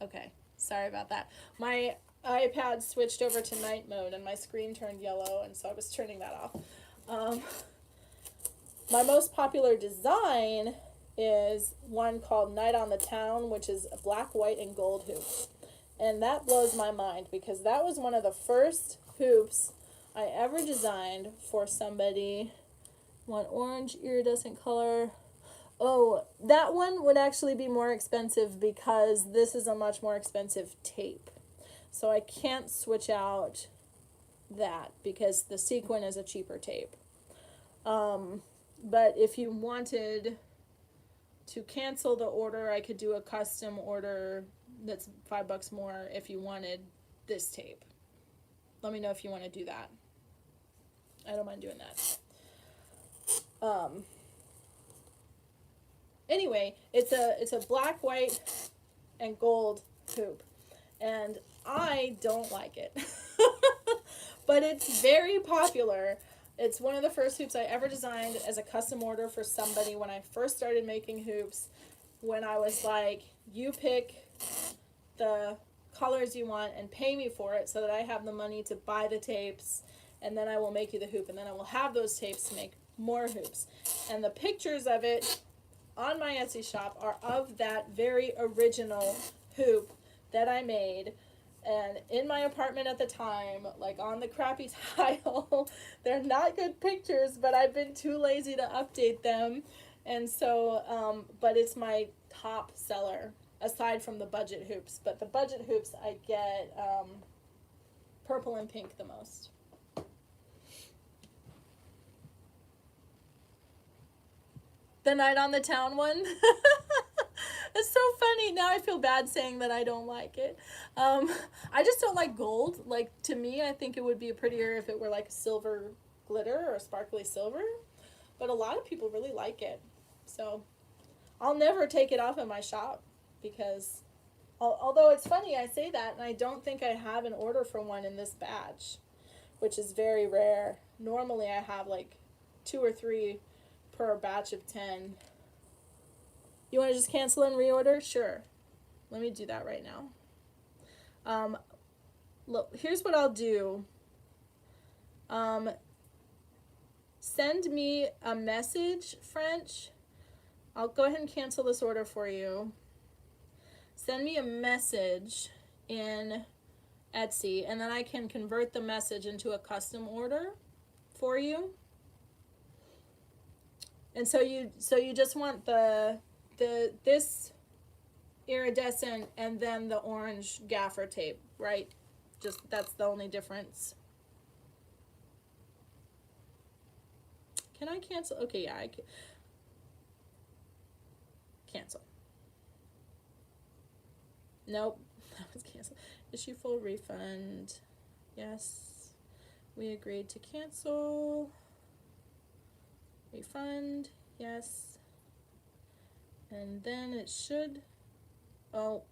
Okay, sorry about that. My iPad switched over to night mode and my screen turned yellow, and so I was turning that off. My most popular design is one called Night on the Town, which is a black, white, and gold hoop. And that blows my mind because that was one of the first hoops I ever designed for somebody. One orange iridescent color. Oh, that one would actually be more expensive because this is a much more expensive tape. So I can't switch out that because the sequin is a cheaper tape. But if you wanted to cancel the order, I could do a custom order that's $5 more if you wanted this tape. Let me know if you want to do that. I don't mind doing that. Anyway, it's a black, white, and gold hoop, and I don't like it. But it's very popular. It's one of the first hoops I ever designed as a custom order for somebody when I first started making hoops, when I was like, you pick the colors you want and pay me for it so that I have the money to buy the tapes, and then I will make you the hoop, and then I will have those tapes to make more hoops. And the pictures of it on my Etsy shop are of that very original hoop that I made. And in my apartment at the time, like on the crappy tile, they're not good pictures, but I've been too lazy to update them. And so, but it's my top seller, aside from the budget hoops. But the budget hoops, I get purple and pink the most. The Night on the Town one. It's so funny. Now I feel bad saying that I don't like it. I just don't like gold. Like, to me, I think it would be prettier if it were like a silver glitter or sparkly silver. But a lot of people really like it. So I'll never take it off in my shop because, although it's funny I say that, and I don't think I have an order for one in this batch, which is very rare. Normally I have like 2 or 3 per batch of 10. You want to just cancel and reorder? Sure. Let me do that right now. Look, here's what I'll do. Send me a message, French. I'll go ahead and cancel this order for you. Send me a message in Etsy, and then I can convert the message into a custom order for you. And so you just want this iridescent and then the orange gaffer tape, right? Just that's the only difference. Can I cancel? Okay, yeah, I can. Cancel. Nope, that was canceled. Issue full refund. Yes, we agreed to cancel. Refund, yes. And then it should, oh,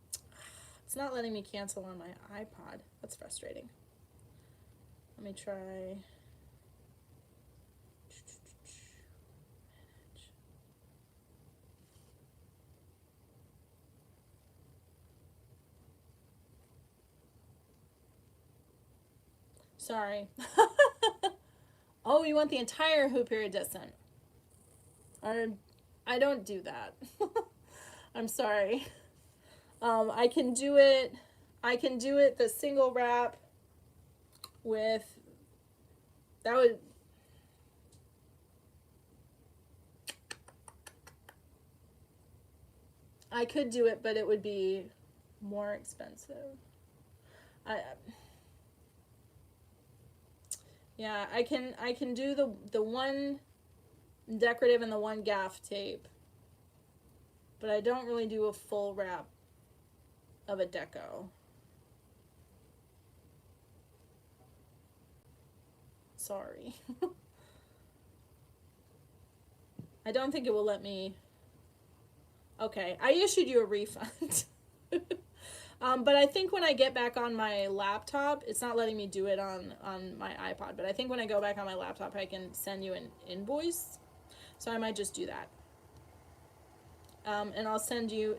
it's not letting me cancel on my iPod. That's frustrating. Let me try. Sorry. Oh, you want the entire hoop iridescent. I don't do that. I'm sorry. I can do it the single wrap with, that would, I could do it, but it would be more expensive. Yeah, I can do the one decorative and the one gaff tape, but I don't really do a full wrap of a deco. Sorry. I don't think it will let me. Okay, I issued you a refund. But I think when I get back on my laptop, it's not letting me do it on my iPod, but I think when I go back on my laptop, I can send you an invoice. So I might just do that. And I'll send you,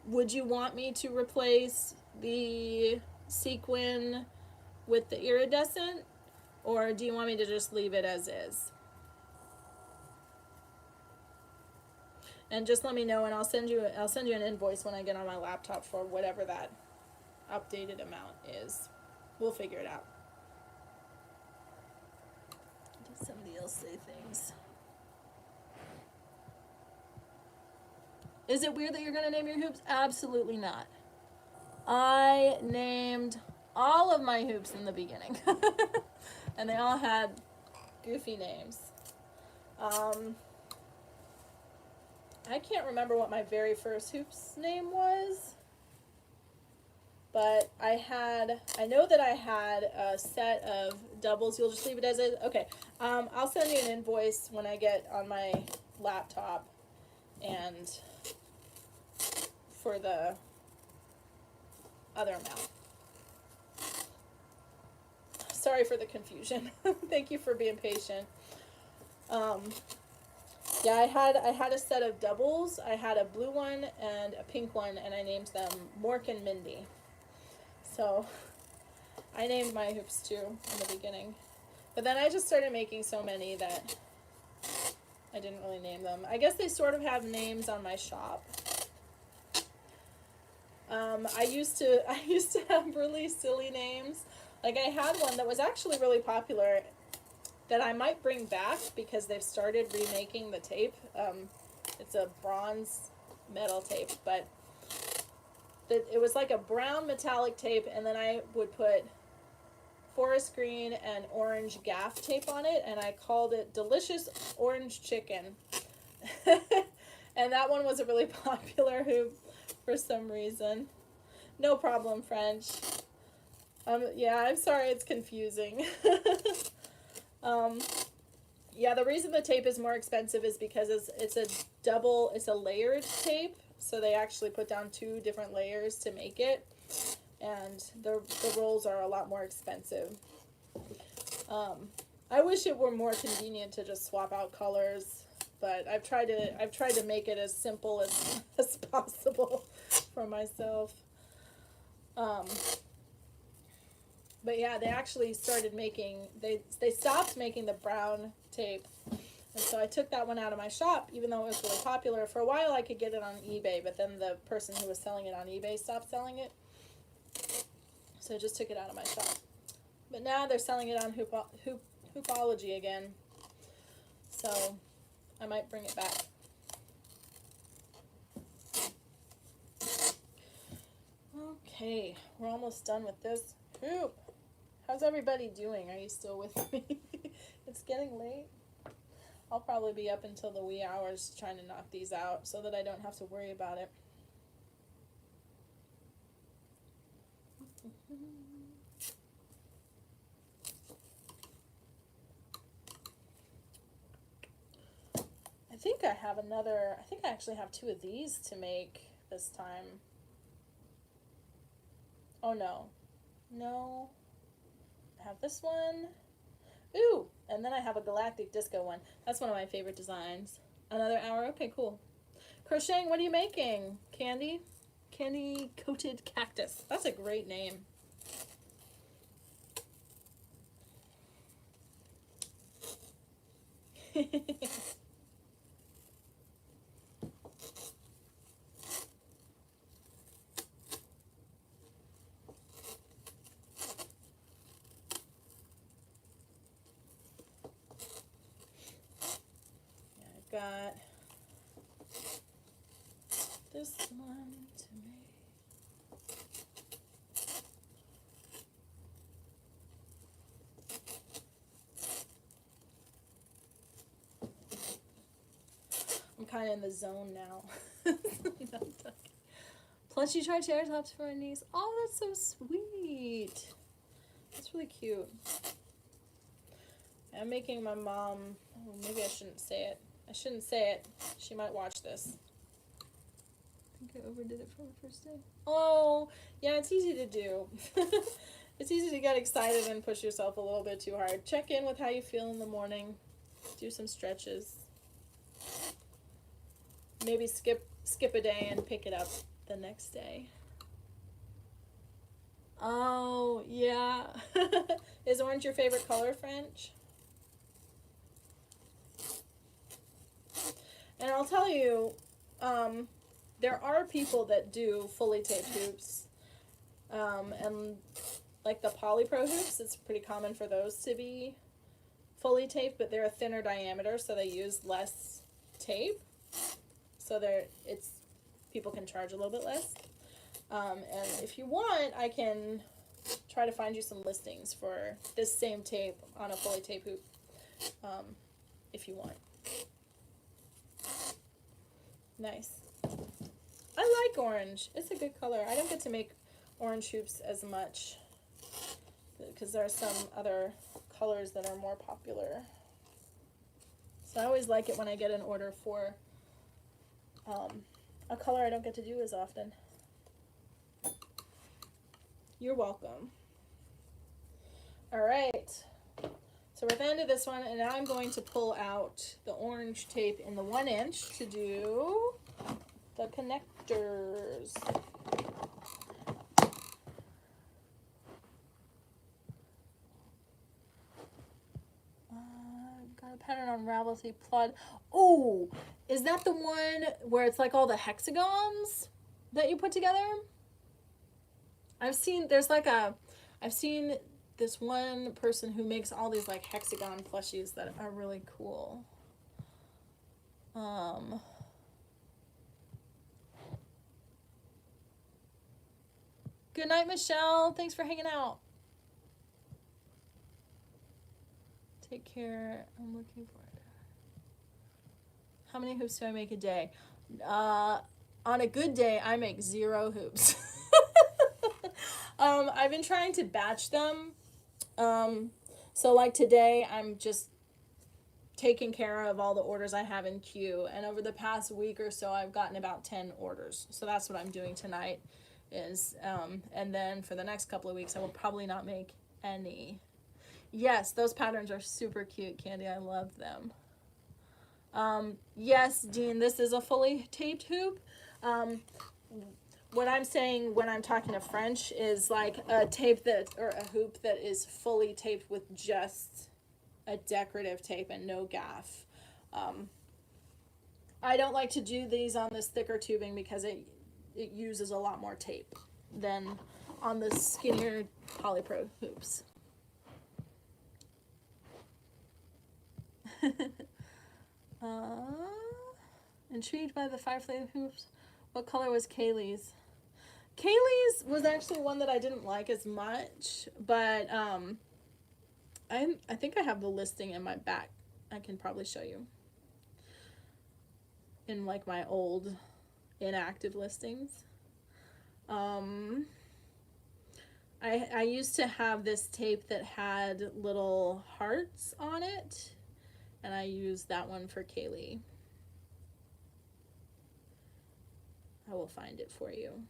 would you want me to replace the sequin with the iridescent? Or do you want me to just leave it as is? And just let me know, and I'll send you an invoice when I get on my laptop for whatever that updated amount is. We'll figure it out. Did somebody else say things? Is it weird that you're gonna name your hoops? Absolutely not. I named all of my hoops in the beginning. And they all had goofy names. I can't remember what my very first hoops name was, but I know that I had a set of doubles. You'll just leave it as is? Okay. I'll send you an invoice when I get on my laptop, and for the other amount. Sorry for the confusion. Thank you for being patient. Yeah, I had a set of doubles. I had a blue one and a pink one, and I named them Mork and Mindy. So I named my hoops too in the beginning. But then I just started making so many that I didn't really name them. I guess they sort of have names on my shop. I used to have really silly names. Like I had one that was actually really popular that I might bring back because they've started remaking the tape. It's a bronze metal tape, but it was like a brown metallic tape, and then I would put forest green and orange gaff tape on it, and I called it Delicious Orange Chicken. And that one was a really popular hoop for some reason. No problem, French. Yeah, I'm sorry it's confusing. Yeah, the reason the tape is more expensive is because it's a layered tape, so they actually put down 2 different layers to make it, and the rolls are a lot more expensive. I wish it were more convenient to just swap out colors, but I've tried to make it as simple as possible for myself. But yeah, they actually started making, they stopped making the brown tape. And so I took that one out of my shop, even though it was really popular. For a while I could get it on eBay, but then the person who was selling it on eBay stopped selling it. So I just took it out of my shop. But now they're selling it on Hoopology again. So I might bring it back. Okay, we're almost done with this hoop. How's everybody doing? Are you still with me? It's getting late. I'll probably be up until the wee hours trying to knock these out so that I don't have to worry about it. I think I actually have 2 of these to make this time. Oh no. No. I have this one. Ooh, and then I have a galactic disco one. That's one of my favorite designs. Another hour? Okay, cool. Crocheting, what are you making? Candy? Candy coated cactus. That's a great name. Got this one to make. I'm kind of in the zone now. Plus, you tried Triceratops for a niece. Oh, that's so sweet. That's really cute. I'm making my mom. Oh, maybe I shouldn't say it. I shouldn't say it. She might watch this. I think I overdid it for the first day. Oh, yeah, it's easy to do. It's easy to get excited and push yourself a little bit too hard. Check in with how you feel in the morning. Do some stretches. Maybe skip a day and pick it up the next day. Oh, yeah. Is orange your favorite color, French? And I'll tell you, there are people that do fully taped hoops. And like the Polypro hoops, it's pretty common for those to be fully taped, but they're a thinner diameter, so they use less tape. So people can charge a little bit less. And if you want, I can try to find you some listings for this same tape on a fully taped hoop, if you want. Nice. I like orange. It's a good color. I don't get to make orange hoops as much because there are some other colors that are more popular. So I always like it when I get an order for a color I don't get to do as often. You're welcome. All right. So we're at the end of this one, and now I'm going to pull out the orange tape in the 1 inch to do the connectors. Got a pattern on Ravelry Plod. Oh, is that the one where it's like all the hexagons that you put together? I've seen this one person who makes all these like hexagon plushies that are really cool. Good night, Michelle. Thanks for hanging out. Take care. I'm looking for it. How many hoops do I make a day? On a good day, I make 0 hoops. I've been trying to batch them. So like today, I'm just taking care of all the orders I have in queue. And over the past week or so, I've gotten about 10 orders. So that's what I'm doing tonight is, and then for the next couple of weeks, I will probably not make any. Yes, those patterns are super cute, Candy. I love them. Yes, Dean, this is a fully taped hoop. What I'm saying when I'm talking to French is like a hoop that is fully taped with just a decorative tape and no gaff. I don't like to do these on this thicker tubing because it uses a lot more tape than on the skinnier Polypro hoops. Intrigued by the Firefly hoops. What color was Kaylee's? Kaylee's was actually one that I didn't like as much, but I think I have the listing in my back. I can probably show you in like my old inactive listings. I used to have this tape that had little hearts on it, and I used that one for Kaylee. I will find it for you.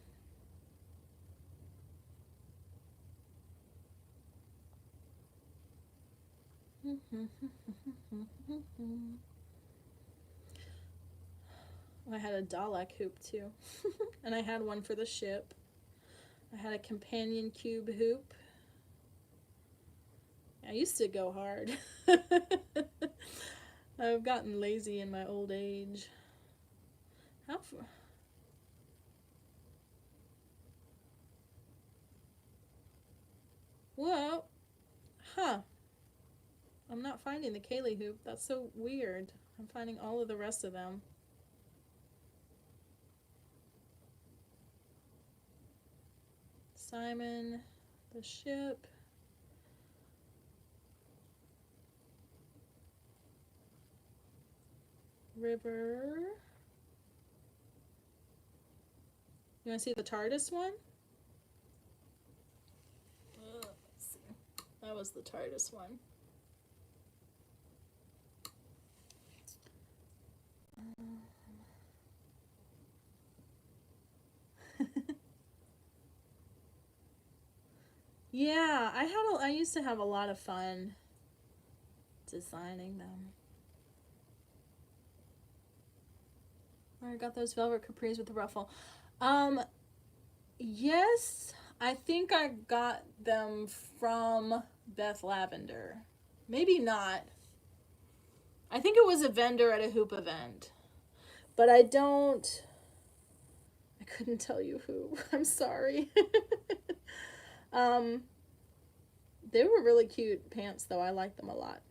I had a Dalek hoop too. And I had one for the ship. I had a companion cube hoop. I used to go hard. I've gotten lazy in my old age. How far? Well, huh. I'm not finding the Kaylee hoop. That's so weird. I'm finding all of the rest of them. Simon, the ship. River. You want to see the TARDIS one? Let's see. That was the TARDIS one. Yeah, I used to have a lot of fun designing them. I got those velvet capris with the ruffle. Yes, I think I got them from Beth Lavender. Maybe not. I think it was a vendor at a hoop event. But I couldn't tell you who. I'm sorry. They were really cute pants though. I liked them a lot.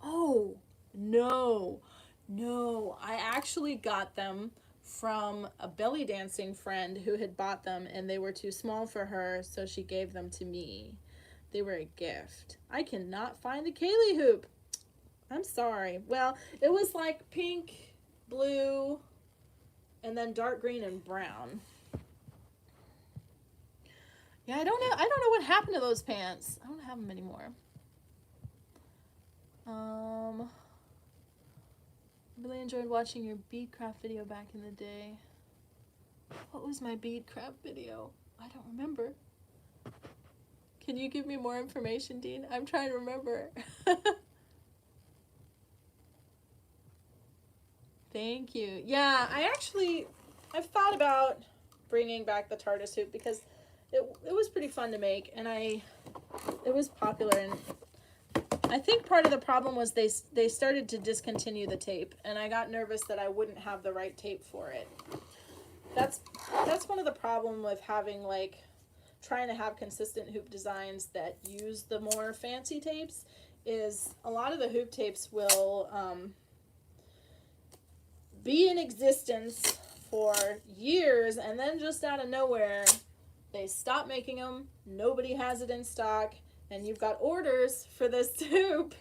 Oh, no. No, I actually got them from a belly dancing friend who had bought them and they were too small for her, so she gave them to me. They were a gift. I cannot find the Kaylee hoop. I'm sorry. Well, it was like pink, blue, and then dark green and brown. Yeah, I don't know what happened to those pants. I don't have them anymore. Really enjoyed watching your beadcraft video back in the day. What was my beadcraft video? I don't remember. Can you give me more information, Dean? I'm trying to remember. Thank you. Yeah, I've thought about bringing back the TARDIS hoop because it was pretty fun to make, and it was popular, and I think part of the problem was they started to discontinue the tape, and I got nervous that I wouldn't have the right tape for it. That's one of the problem with having, like, trying to have consistent hoop designs that use the more fancy tapes, is a lot of the hoop tapes will be in existence for years, and then just out of nowhere they stop making them, nobody has it in stock, and you've got orders for this hoop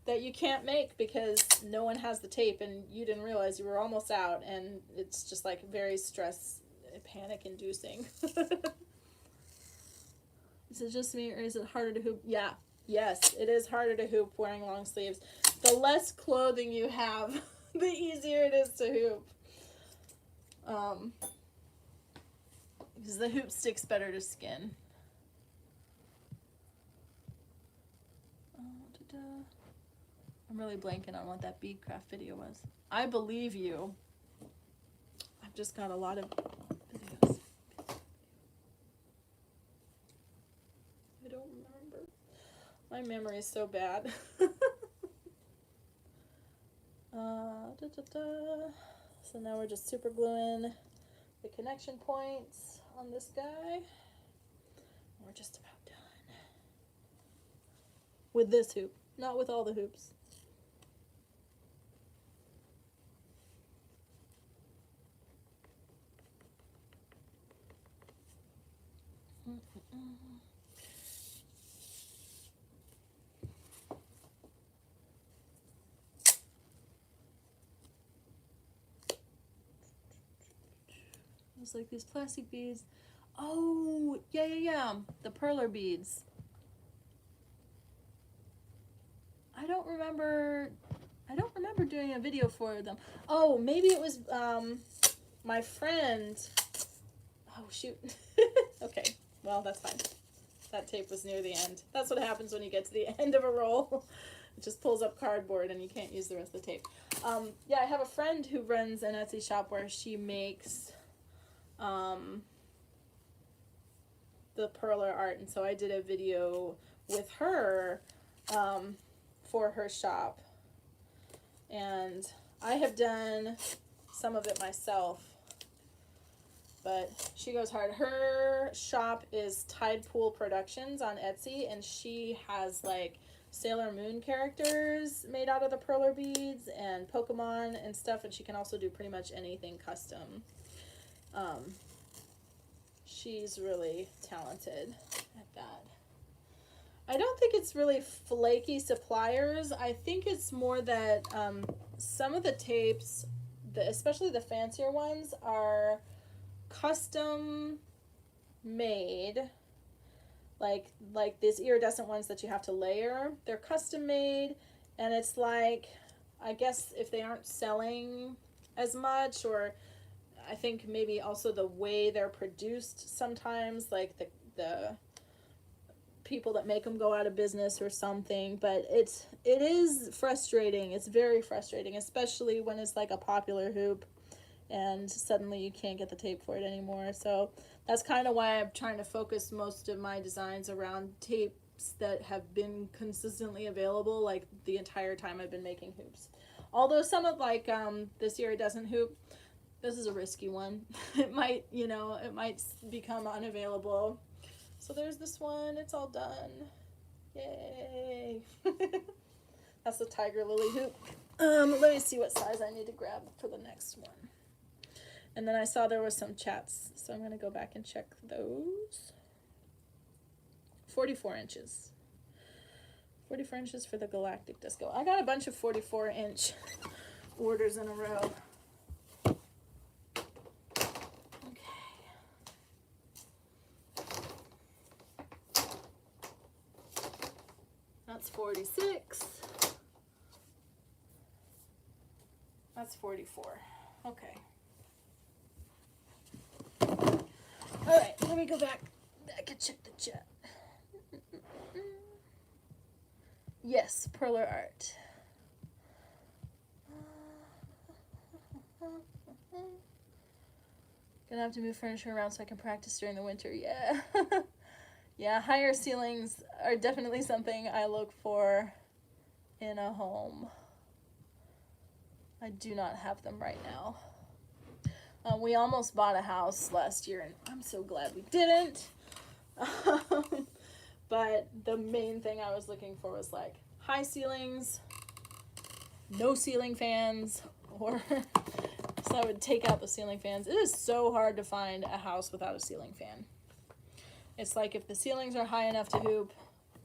that you can't make because no one has the tape and you didn't realize you were almost out, and it's just like very panic inducing. Is it just me or is it harder to hoop? Yeah, yes, it is harder to hoop wearing long sleeves. The less clothing you have, the easier it is to hoop. Because the hoop sticks better to skin. I'm really blanking on what that beadcraft video was. I believe you. I've just got a lot of videos. I don't remember. My memory is so bad. So now we're just super gluing the connection points on this guy. We're just about done. With this hoop, not with all the hoops. It's like these plastic beads. Oh, yeah. The perler beads. I don't remember doing a video for them. Oh, maybe it was my friend. Oh, shoot. Okay, well, that's fine. That tape was near the end. That's what happens when you get to the end of a roll. It just pulls up cardboard and you can't use the rest of the tape. Yeah, I have a friend who runs an Etsy shop where she makes the perler art, and so I did a video with her for her shop, and I have done some of it myself, but she goes hard. Her shop is Tide Pool Productions on Etsy, and she has like Sailor Moon characters made out of the perler beads and Pokemon and stuff, and she can also do pretty much anything custom. She's really talented at that. I don't think it's really flaky suppliers. I think it's more that some of the tapes, especially the fancier ones, are custom made. Like these iridescent ones that you have to layer. They're custom made, and it's like, I guess if they aren't selling as much, or I think maybe also the way they're produced sometimes, like the people that make them go out of business or something. But it is frustrating. It's very frustrating, especially when it's like a popular hoop and suddenly you can't get the tape for it anymore. So that's kind of why I'm trying to focus most of my designs around tapes that have been consistently available like the entire time I've been making hoops. Although some of like this iridescent hoop, this is a risky one. It might, it might become unavailable. So there's this one. It's all done. Yay. That's the tiger lily hoop. Let me see what size I need to grab for the next one. And then I saw there was some chats, so I'm going to go back and check those. 44 inches. 44 inches for the galactic disco. I got a bunch of 44-inch orders in a row. That's 46. That's 44. Okay. All right, let me go back and check the chat. Yes, perler art. Gonna have to move furniture around so I can practice during the winter. Yeah. Yeah, higher ceilings are definitely something I look for in a home. I do not have them right now. We almost bought a house last year, and I'm so glad we didn't. But the main thing I was looking for was like high ceilings, no ceiling fans, or so I would take out the ceiling fans. It is so hard to find a house without a ceiling fan. It's like if the ceilings are high enough to hoop,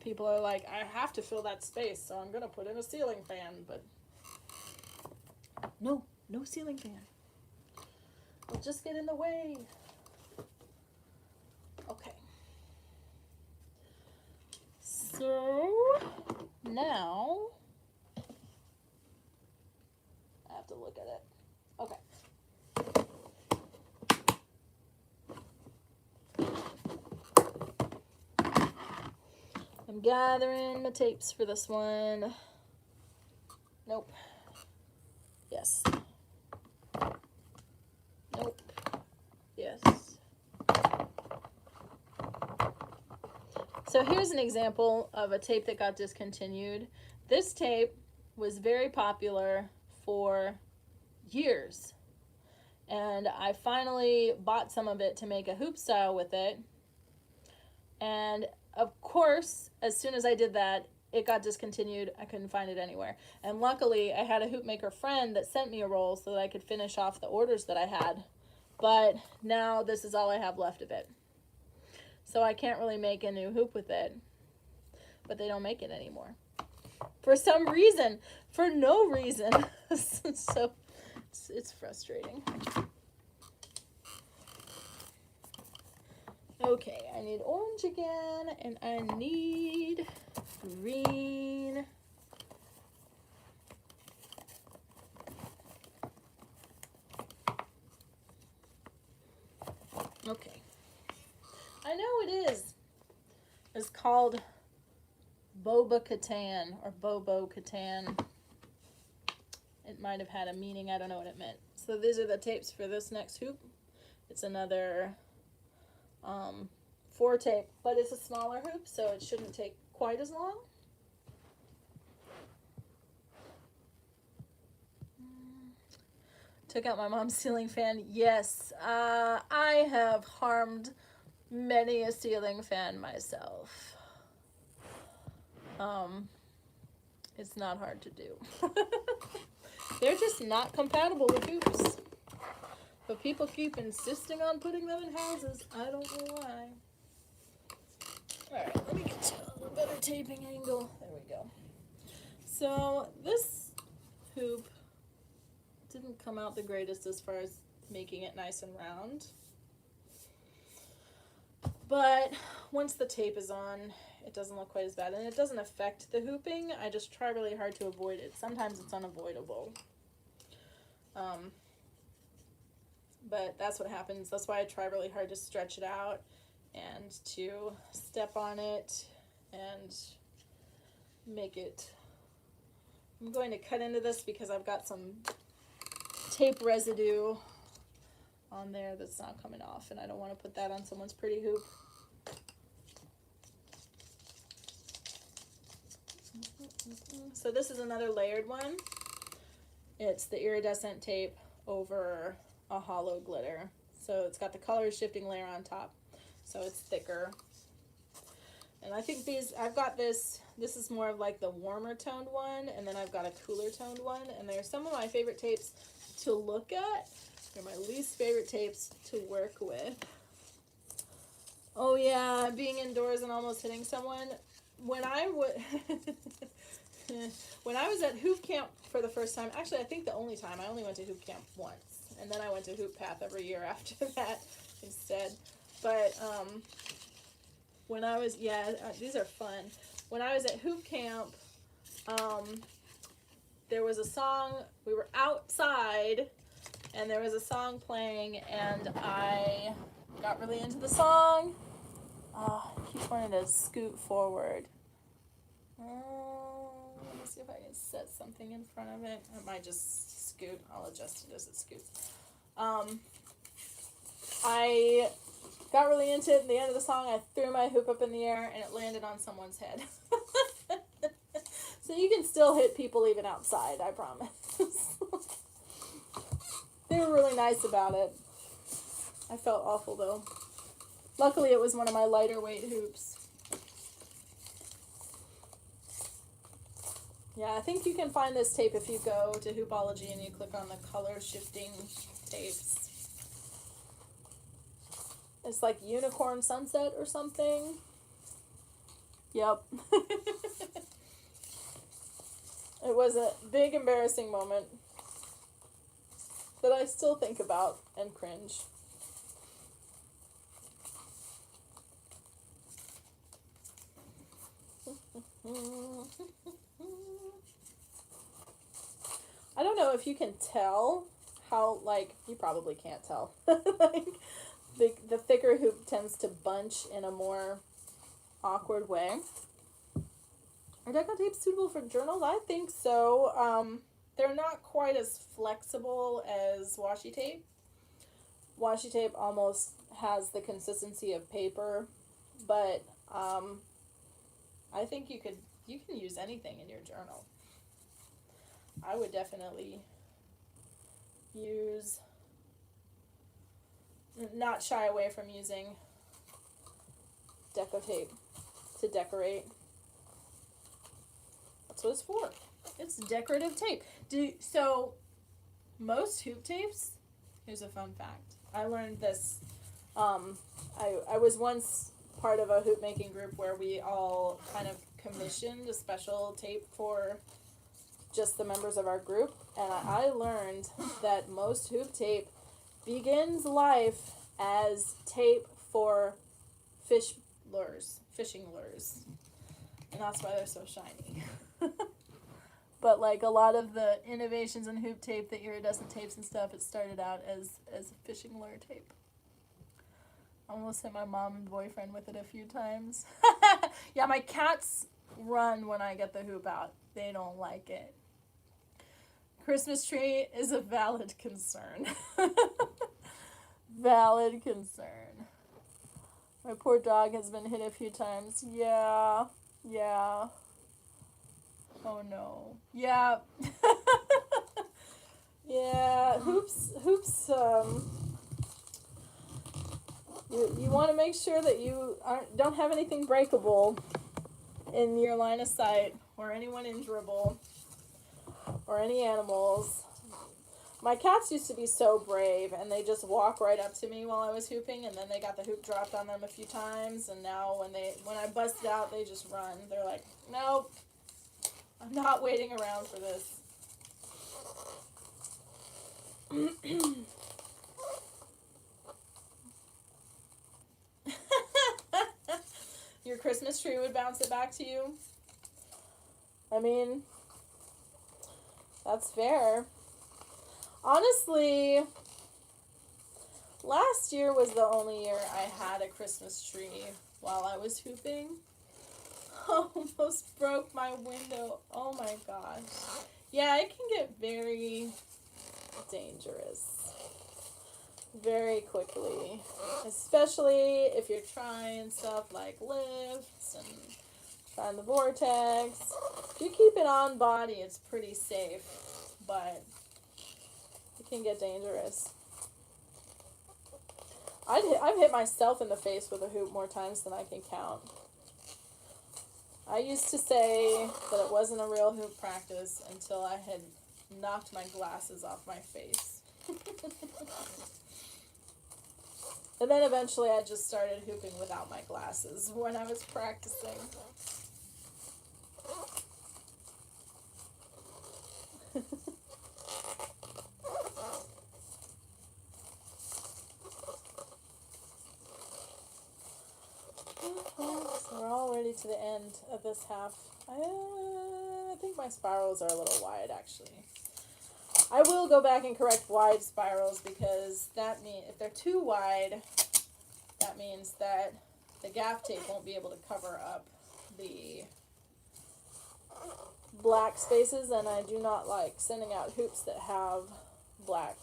people are like, I have to fill that space, so I'm going to put in a ceiling fan. But no ceiling fan. It'll just get in the way. Okay. So now I have to look at it. Okay. I'm gathering my tapes for this one. Nope. Yes. Nope. Yes. So here's an example of a tape that got discontinued. This tape was very popular for years. And I finally bought some of it to make a hoop style with it. And of course, as soon as I did that, it got discontinued. I couldn't find it anywhere. And luckily, I had a hoop maker friend that sent me a roll so that I could finish off the orders that I had. But now this is all I have left of it. So I can't really make a new hoop with it. But they don't make it anymore. For some reason. For no reason. So it's frustrating. Okay, I need orange again, and I need green. Okay. I know it is. It's called Boba Katan or Bobo Katan. It might have had a meaning. I don't know what it meant. So these are the tapes for this next hoop. It's another 4 tape, but it's a smaller hoop, so it shouldn't take quite as long. Took out my mom's ceiling fan. Yes, I have harmed many a ceiling fan myself. It's not hard to do. They're just not compatible with hoops. But people keep insisting on putting them in houses. I don't know why. Alright, let me get you a better taping angle. There we go. So this hoop didn't come out the greatest as far as making it nice and round. But once the tape is on, it doesn't look quite as bad. And it doesn't affect the hooping. I just try really hard to avoid it. Sometimes it's unavoidable. But that's what happens. That's why I try really hard to stretch it out and to step on it and make it. I'm going to cut into this because I've got some tape residue on there that's not coming off, and I don't want to put that on someone's pretty hoop. So this is another layered one. It's the iridescent tape over a hollow glitter. So it's got the color shifting layer on top, so it's thicker. And I think I've got this is more of like the warmer toned one, and then I've got a cooler toned one, and they're some of my favorite tapes to look at. They're my least favorite tapes to work with. Oh yeah, being indoors and almost hitting someone. When I was at hoop camp for the first time, actually I think the only time, I only went to hoop camp once. And then I went to Hoop Path every year after that instead. But when I was, these are fun. When I was at Hoop Camp, there was a song, we were outside, and there was a song playing, and I got really into the song. I keep wanting to scoot forward. Let me see if I can set something in front of it. I might just scoot. I'll adjust it as it scoots. I got really into it. At the end of the song, I threw my hoop up in the air, and it landed on someone's head. So you can still hit people even outside, I promise. They were really nice about it. I felt awful, though. Luckily, it was one of my lighter weight hoops. Yeah, I think you can find this tape if you go to Hoopology and you click on the color shifting tapes. It's like Unicorn Sunset or something. Yep. It was a big embarrassing moment that I still think about and cringe. I don't know if you can tell how, like, you probably can't tell. Like, the thicker hoop tends to bunch in a more awkward way. Are deco tapes suitable for journals? I think so. They're not quite as flexible as washi tape. Washi tape almost has the consistency of paper, but I think you can use anything in your journal. I would definitely not shy away from using deco tape to decorate. That's what it's for. It's decorative tape. So most hoop tapes, here's a fun fact. I learned this. I was once part of a hoop making group where we all kind of commissioned a special tape for just the members of our group, and I learned that most hoop tape begins life as tape for fishing lures, and that's why they're so shiny. But like a lot of the innovations in hoop tape, the iridescent tapes and stuff, it started out as fishing lure tape. I almost hit my mom and boyfriend with it a few times. Yeah, my cats run when I get the hoop out. They don't like it. Christmas tree is a valid concern. Valid concern. My poor dog has been hit a few times. Yeah. Oh no. Yeah. Yeah, hoops. You want to make sure that you don't have anything breakable in your line of sight, or anyone injurable, or any animals. My cats used to be so brave, and they just walk right up to me while I was hooping, and then they got the hoop dropped on them a few times, and now when I busted out, they just run. They're like, nope, I'm not waiting around for this. Your Christmas tree would bounce it back to you? I mean, that's fair. Honestly, last year was the only year I had a Christmas tree while I was hooping. Almost broke my window. Oh my gosh. Yeah, it can get very dangerous very quickly, especially if you're trying stuff like lifts and trying the vortex. If you keep it on body, it's pretty safe, but it can get dangerous. I've hit myself in the face with a hoop more times than I can count. I used to say that it wasn't a real hoop practice until I had knocked my glasses off my face. And then eventually I just started hooping without my glasses when I was practicing. So we're already to the end of this half. I think my spirals are a little wide, actually. I will go back and correct wide spirals, because that means if they're too wide, that means that the gaff tape won't be able to cover up the black spaces, and I do not like sending out hoops that have black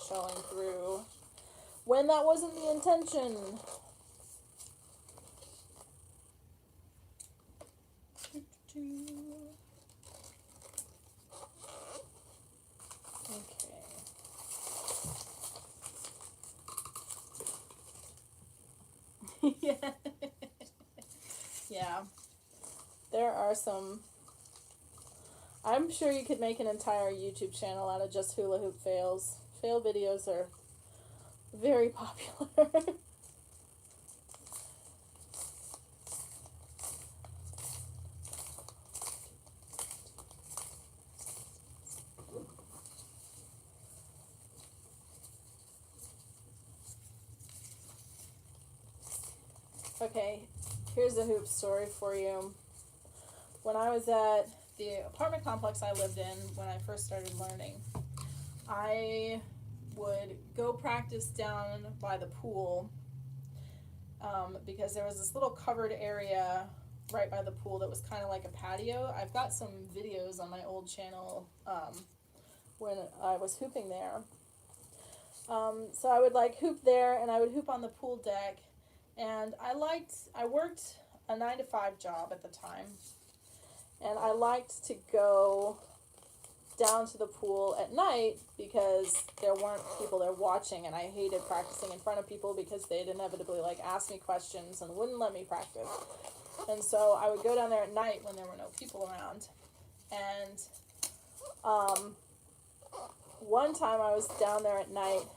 showing through when that wasn't the intention. Okay. Yeah. Yeah. There are some. I'm sure you could make an entire YouTube channel out of just hula hoop fails. Fail videos are very popular. Okay, here's a hoop story for you. When I was at the apartment complex I lived in when I first started learning, I would go practice down by the pool because there was this little covered area right by the pool that was kind of like a patio. I've got some videos on my old channel when I was hooping there. So I would like hoop there, and I would hoop on the pool deck. And I worked a 9-to-5 job at the time, and I liked to go down to the pool at night because there weren't people there watching, and I hated practicing in front of people because they'd inevitably like ask me questions and wouldn't let me practice. And so I would go down there at night when there were no people around. And one time I was down there at night,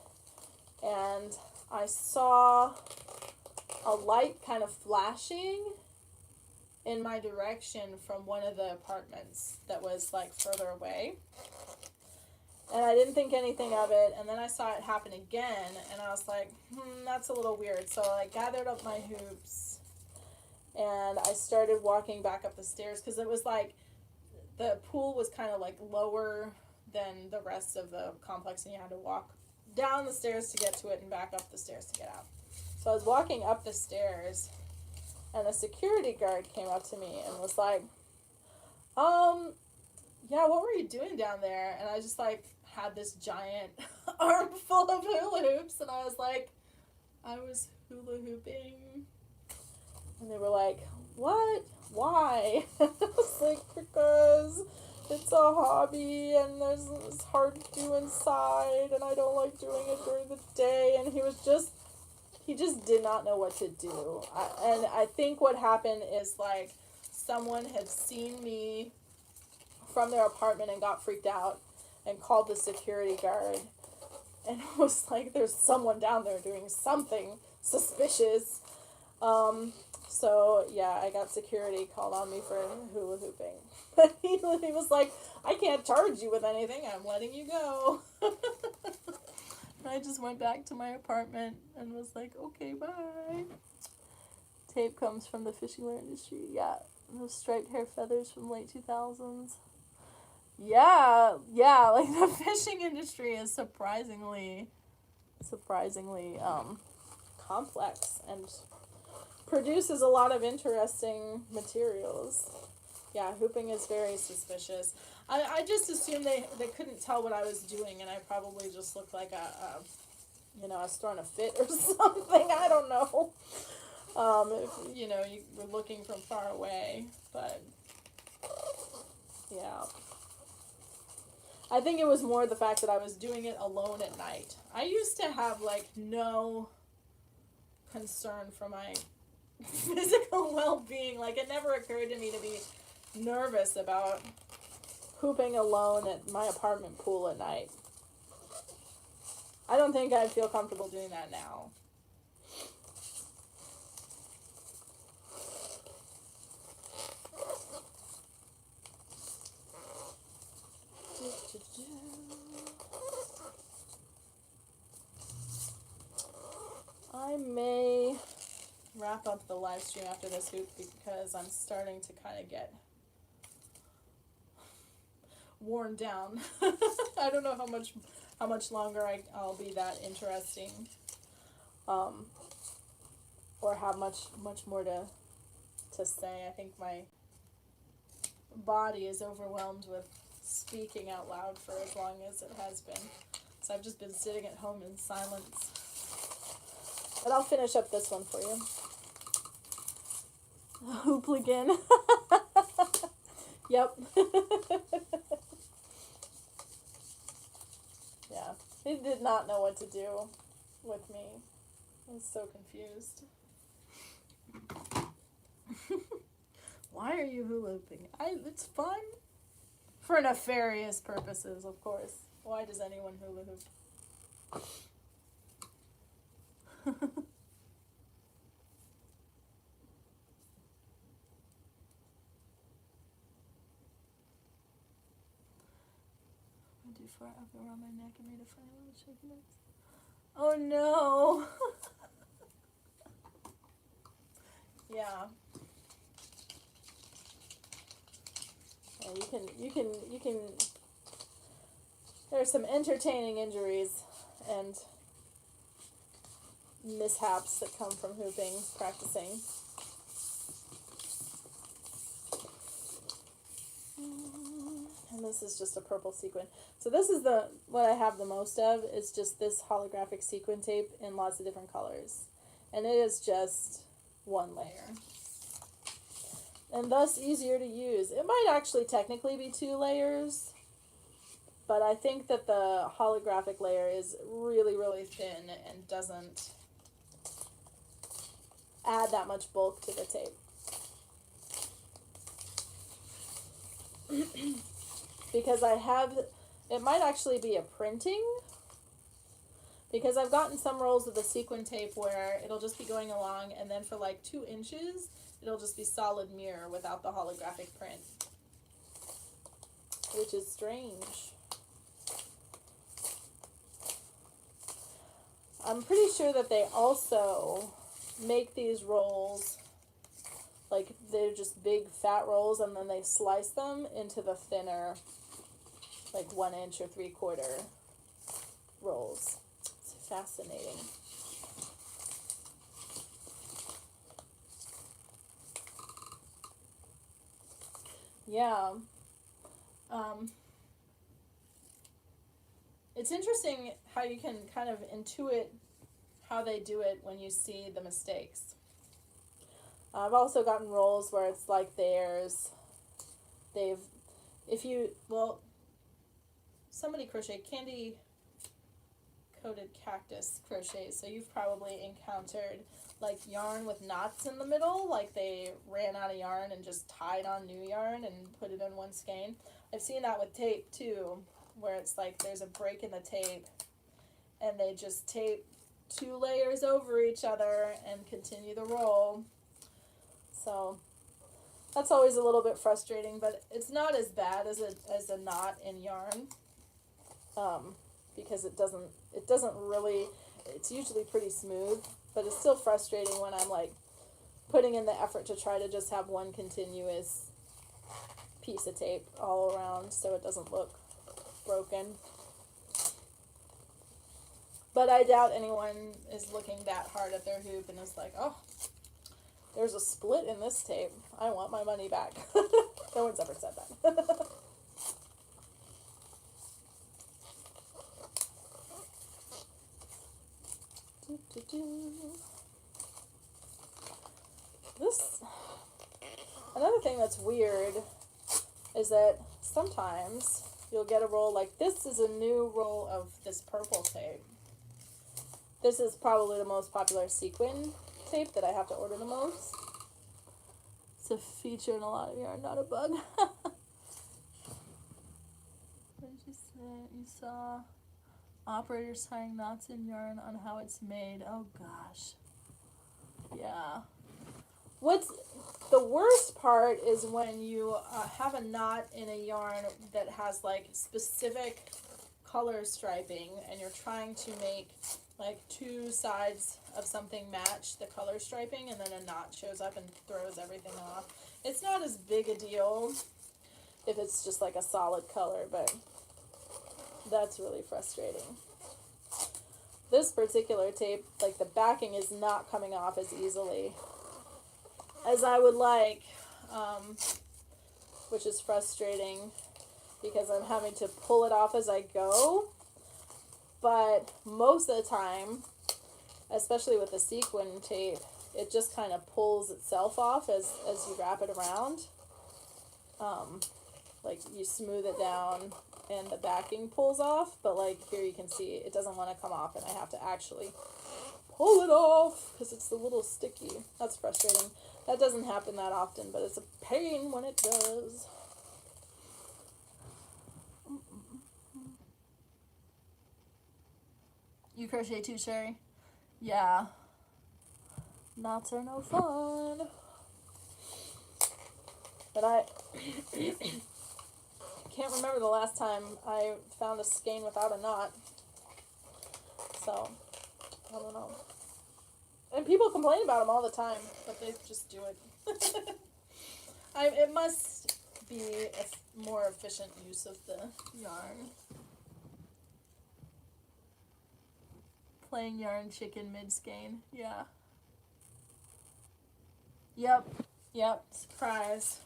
and I saw a light kind of flashing in my direction from one of the apartments that was like further away. And I didn't think anything of it, and then I saw it happen again, and I was like, that's a little weird. So I gathered up my hoops, and I started walking back up the stairs, because it was like, the pool was kind of like lower than the rest of the complex, and you had to walk down the stairs to get to it and back up the stairs to get out. So I was walking up the stairs, and a security guard came up to me and was like, yeah, what were you doing down there? And I just like had this giant armful of hula hoops, and I was like, I was hula hooping. And they were like, what? Why? I was like, because it's a hobby and it's hard to do inside and I don't like doing it during the day. And he just did not know what to do. And I think what happened is like someone had seen me from their apartment and got freaked out and called the security guard and was like, there's someone down there doing something suspicious. So yeah, I got security called on me for hula hooping. But he was like, I can't charge you with anything, I'm letting you go. And I just went back to my apartment and was like, okay, bye. Tape comes from the fishing wire industry. Yeah, those striped hair feathers from late 2000s. Yeah, like the fishing industry is surprisingly complex and produces a lot of interesting materials. Yeah, hooping is very suspicious. I just assumed they couldn't tell what I was doing, and I probably just looked like I was throwing a fit or something. I don't know. If, you were looking from far away, but yeah. I think it was more the fact that I was doing it alone at night. I used to have like no concern for my physical well-being. Like it never occurred to me to be nervous about hooping alone at my apartment pool at night. I don't think I'd feel comfortable doing that now. I may wrap up the live stream after this hoop because I'm starting to kind of get worn down. I don't know how much longer I'll be that interesting, or have much more to say. I think my body is overwhelmed with speaking out loud for as long as it has been. So I've just been sitting at home in silence. But I'll finish up this one for you. Hoopligin. Yep. Yeah. He did not know what to do with me. I was so confused. Why are you hula hooping? It's fun. For nefarious purposes, of course. Why does anyone hula hoop? I do far up around my neck and made a funny little shaky noise. Oh no! Yeah. Yeah, you can. There's some entertaining injuries and mishaps that come from hooping, practicing. And this is just a purple sequin. So this is what I have the most of is just this holographic sequin tape in lots of different colors. And it is just one layer. And thus easier to use. It might actually technically be 2 layers, but I think that the holographic layer is really, really thin and doesn't add that much bulk to the tape. Because it might actually be a printing, because I've gotten some rolls of the sequin tape where it'll just be going along, and then for like 2 inches, it'll just be solid mirror without the holographic print, which is strange. I'm pretty sure that they also make these rolls, like they're just big fat rolls, and then they slice them into the thinner, like 1 inch or 3/4 rolls. It's fascinating. Yeah. It's interesting how you can kind of intuit how they do it when you see the mistakes. I've also gotten rolls where it's like they've if you, well, somebody crochet candy coated cactus crochets, so you've probably encountered like yarn with knots in the middle, like they ran out of yarn and just tied on new yarn and put it in one skein. I've seen that with tape too, where it's like there's a break in the tape and they just tape 2 layers over each other and continue the roll. So that's always a little bit frustrating, but it's not as bad as a knot in yarn, because it doesn't really, it's usually pretty smooth, but it's still frustrating when I'm like putting in the effort to try to just have one continuous piece of tape all around so it doesn't look broken. But I doubt anyone is looking that hard at their hoop and is like, oh, there's a split in this tape, I want my money back. No one's ever said that. This, another thing that's weird is that sometimes you'll get a roll like this is a new roll of this purple tape. This is probably the most popular sequin tape that I have to order the most. It's a feature in a lot of yarn, not a bug. What did you say? You saw operators tying knots in yarn on how it's made. Oh gosh. Yeah. What's the worst part is when you have a knot in a yarn that has like specific color striping and you're trying to make like 2 sides of something match the color striping, and then a knot shows up and throws everything off. It's not as big a deal if it's just like a solid color, but that's really frustrating. This particular tape, like the backing is not coming off as easily as I would like, which is frustrating because I'm having to pull it off as I go. But most of the time, especially with the sequin tape, it just kind of pulls itself off as you wrap it around. Like you smooth it down and the backing pulls off, but like here you can see it doesn't want to come off and I have to actually pull it off because it's a little sticky. That's frustrating. That doesn't happen that often, but it's a pain when it does. You crochet too, Sherry? Yeah. Knots are no fun. But I can't remember the last time I found a skein without a knot. So, I don't know. And people complain about them all the time, but they just do it. It must be a more efficient use of the yarn. Playing yarn chicken mid-skein, yeah. Yep, surprise.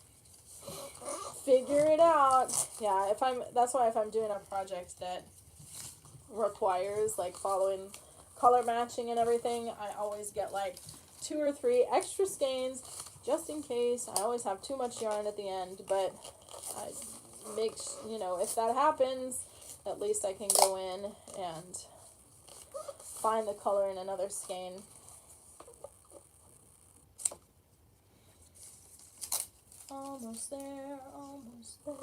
Figure it out. Yeah, that's why if I'm doing a project that requires like following color matching and everything, I always get like 2 or 3 extra skeins just in case. I always have too much yarn at the end, but I make, if that happens, at least I can go in and find the color in another skein. Almost there, almost there.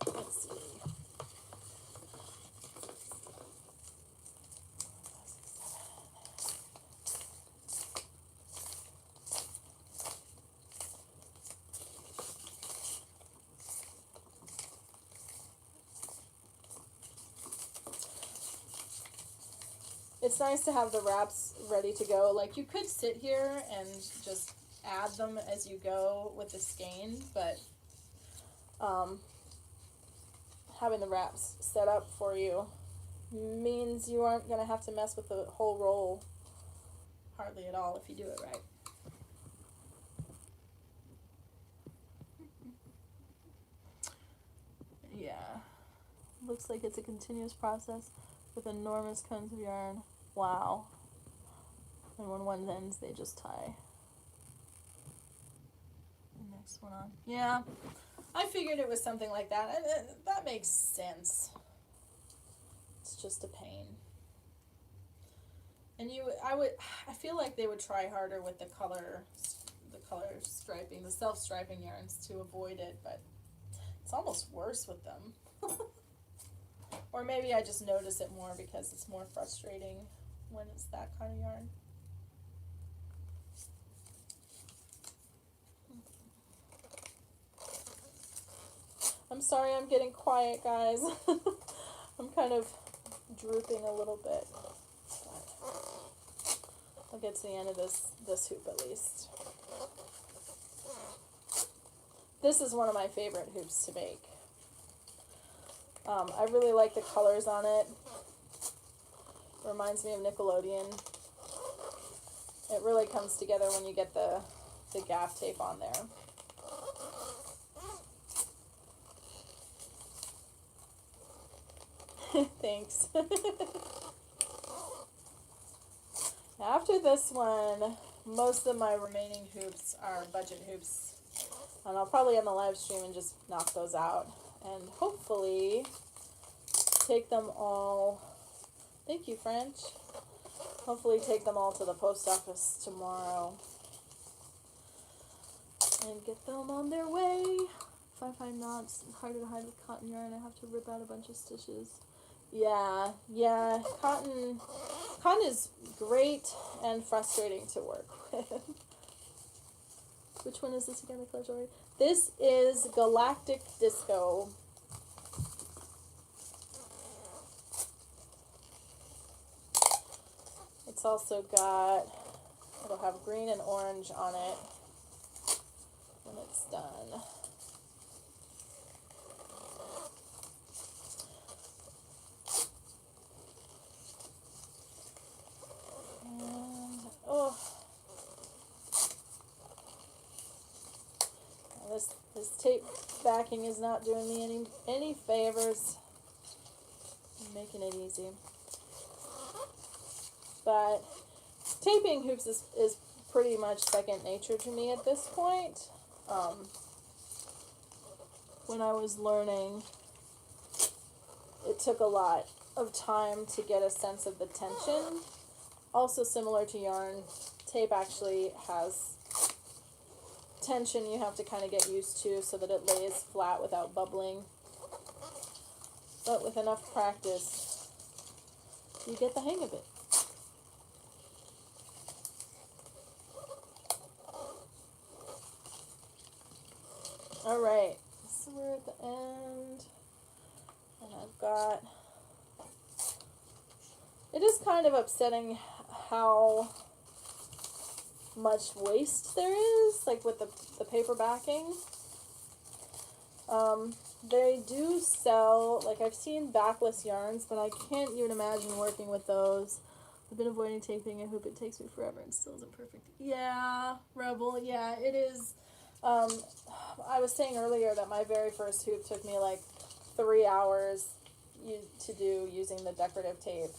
Let's see. It's nice to have the wraps ready to go. Like you could sit here and just add them as you go with the skein, but having the wraps set up for you means you aren't going to have to mess with the whole roll hardly at all if you do it right. Yeah, looks like it's a continuous process. with enormous cones of yarn. Wow. And when one ends, they just tie the next one on. Yeah, I figured it was something like that. That makes sense. It's just a pain. And I feel like they would try harder with the color striping, the self-striping yarns to avoid it, but it's almost worse with them. Or maybe I just notice it more because it's more frustrating when it's that kind of yarn. I'm sorry I'm getting quiet, guys. I'm kind of drooping a little bit. I'll get to the end of this hoop at least. This is one of my favorite hoops to make. I really like the colors on it. Reminds me of Nickelodeon. It really comes together when you get the gaff tape on there. Thanks. After this one, most of my remaining hoops are budget hoops. And I'll probably end the live stream and just knock those out. And hopefully take them all, thank you French, hopefully take them all to the post office tomorrow. And get them on their way. If I find knots, it's harder to hide with cotton yarn. I have to rip out a bunch of stitches. Yeah, cotton is great and frustrating to work with. Which one is this again, the color story? This is Galactic Disco. It's also got, it'll have green and orange on it when it's done. And, oh. This tape backing is not doing me any favors. I'm making it easy. But taping hoops is pretty much second nature to me at this point. When I was learning, it took a lot of time to get a sense of the tension. Also similar to yarn, tape actually has tension you have to kind of get used to so that it lays flat without bubbling. But with enough practice, you get the hang of it. Alright, so we're at the end, and I've got, it is kind of upsetting how much waste there is, like with the paper backing. They do sell, like I've seen backless yarns, but I can't even imagine working with those. I've been avoiding taping a hoop. It takes me forever and still isn't perfect. Yeah, Rebel, yeah, it is. I was saying earlier that my very first hoop took me like 3 hours to do using the decorative tape,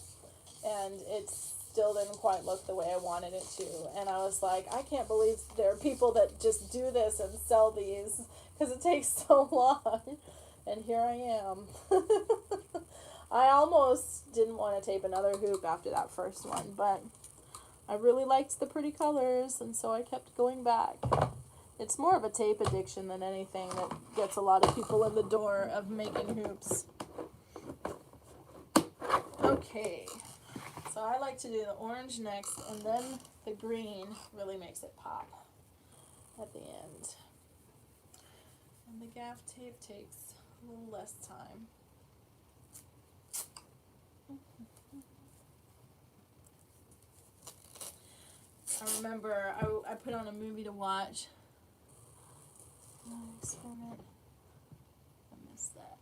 and it's still didn't quite look the way I wanted it to. And I was like, I can't believe there are people that just do this and sell these because it takes so long. And here I am. I almost didn't want to tape another hoop after that first one, but I really liked the pretty colors, and so I kept going back. It's more of a tape addiction than anything that gets a lot of people in the door of making hoops. Okay. So I like to do the orange next, and then the green really makes it pop at the end. And the gaff tape takes a little less time. I remember I put on a movie to watch. Experiment. I missed that.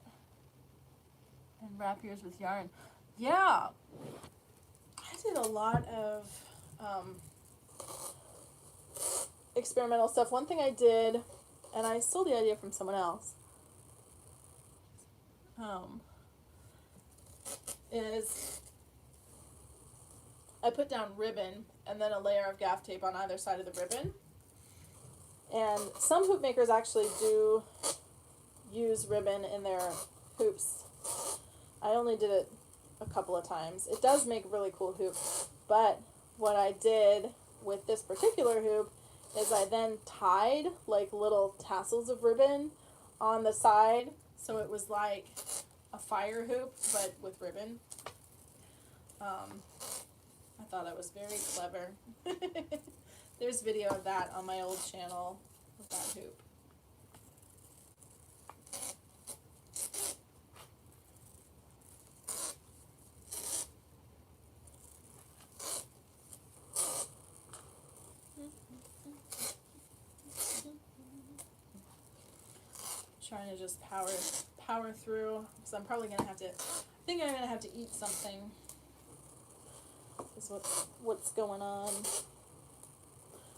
And wrap yours with yarn. Yeah. I did a lot of experimental stuff. One thing I did, and I stole the idea from someone else, is I put down ribbon and then a layer of gaff tape on either side of the ribbon. And some hoop makers actually do use ribbon in their hoops. I only did it a couple of times. It does make a really cool hoop, but what I did with this particular hoop is I then tied like little tassels of ribbon on the side, so it was like a fire hoop but with ribbon. I thought it was very clever. There's video of that on my old channel with that hoop. Trying to just power through, because I'm probably gonna have to. I think I'm gonna have to eat something. Is what's going on.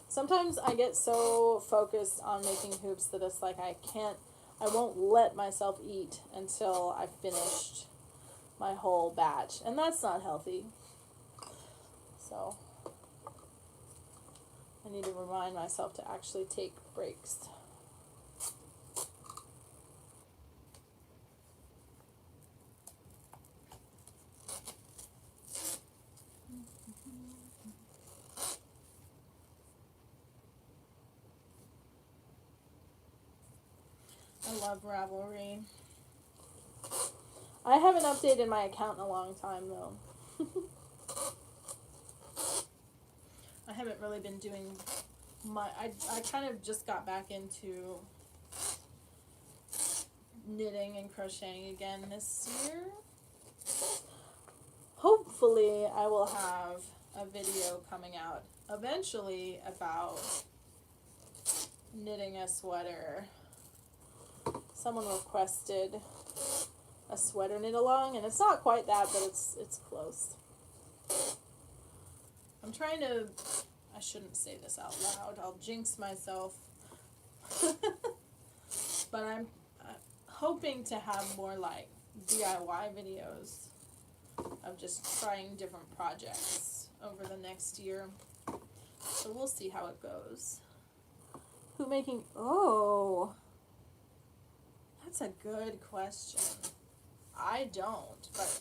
Sometimes I get so focused on making hoops that it's like I won't let myself eat until I've finished my whole batch, and that's not healthy. So I need to remind myself to actually take breaks. I love Ravelry. I haven't updated my account in a long time though. I haven't really been doing I kind of just got back into knitting and crocheting again this year. Hopefully I will have a video coming out eventually about knitting a sweater. Someone requested a sweater knit along, and it's not quite that, but it's close. I'm trying to, I shouldn't say this out loud, I'll jinx myself. But I'm hoping to have more like DIY videos of just trying different projects over the next year. So we'll see how it goes. Hoop making, oh, that's a good question. I don't, but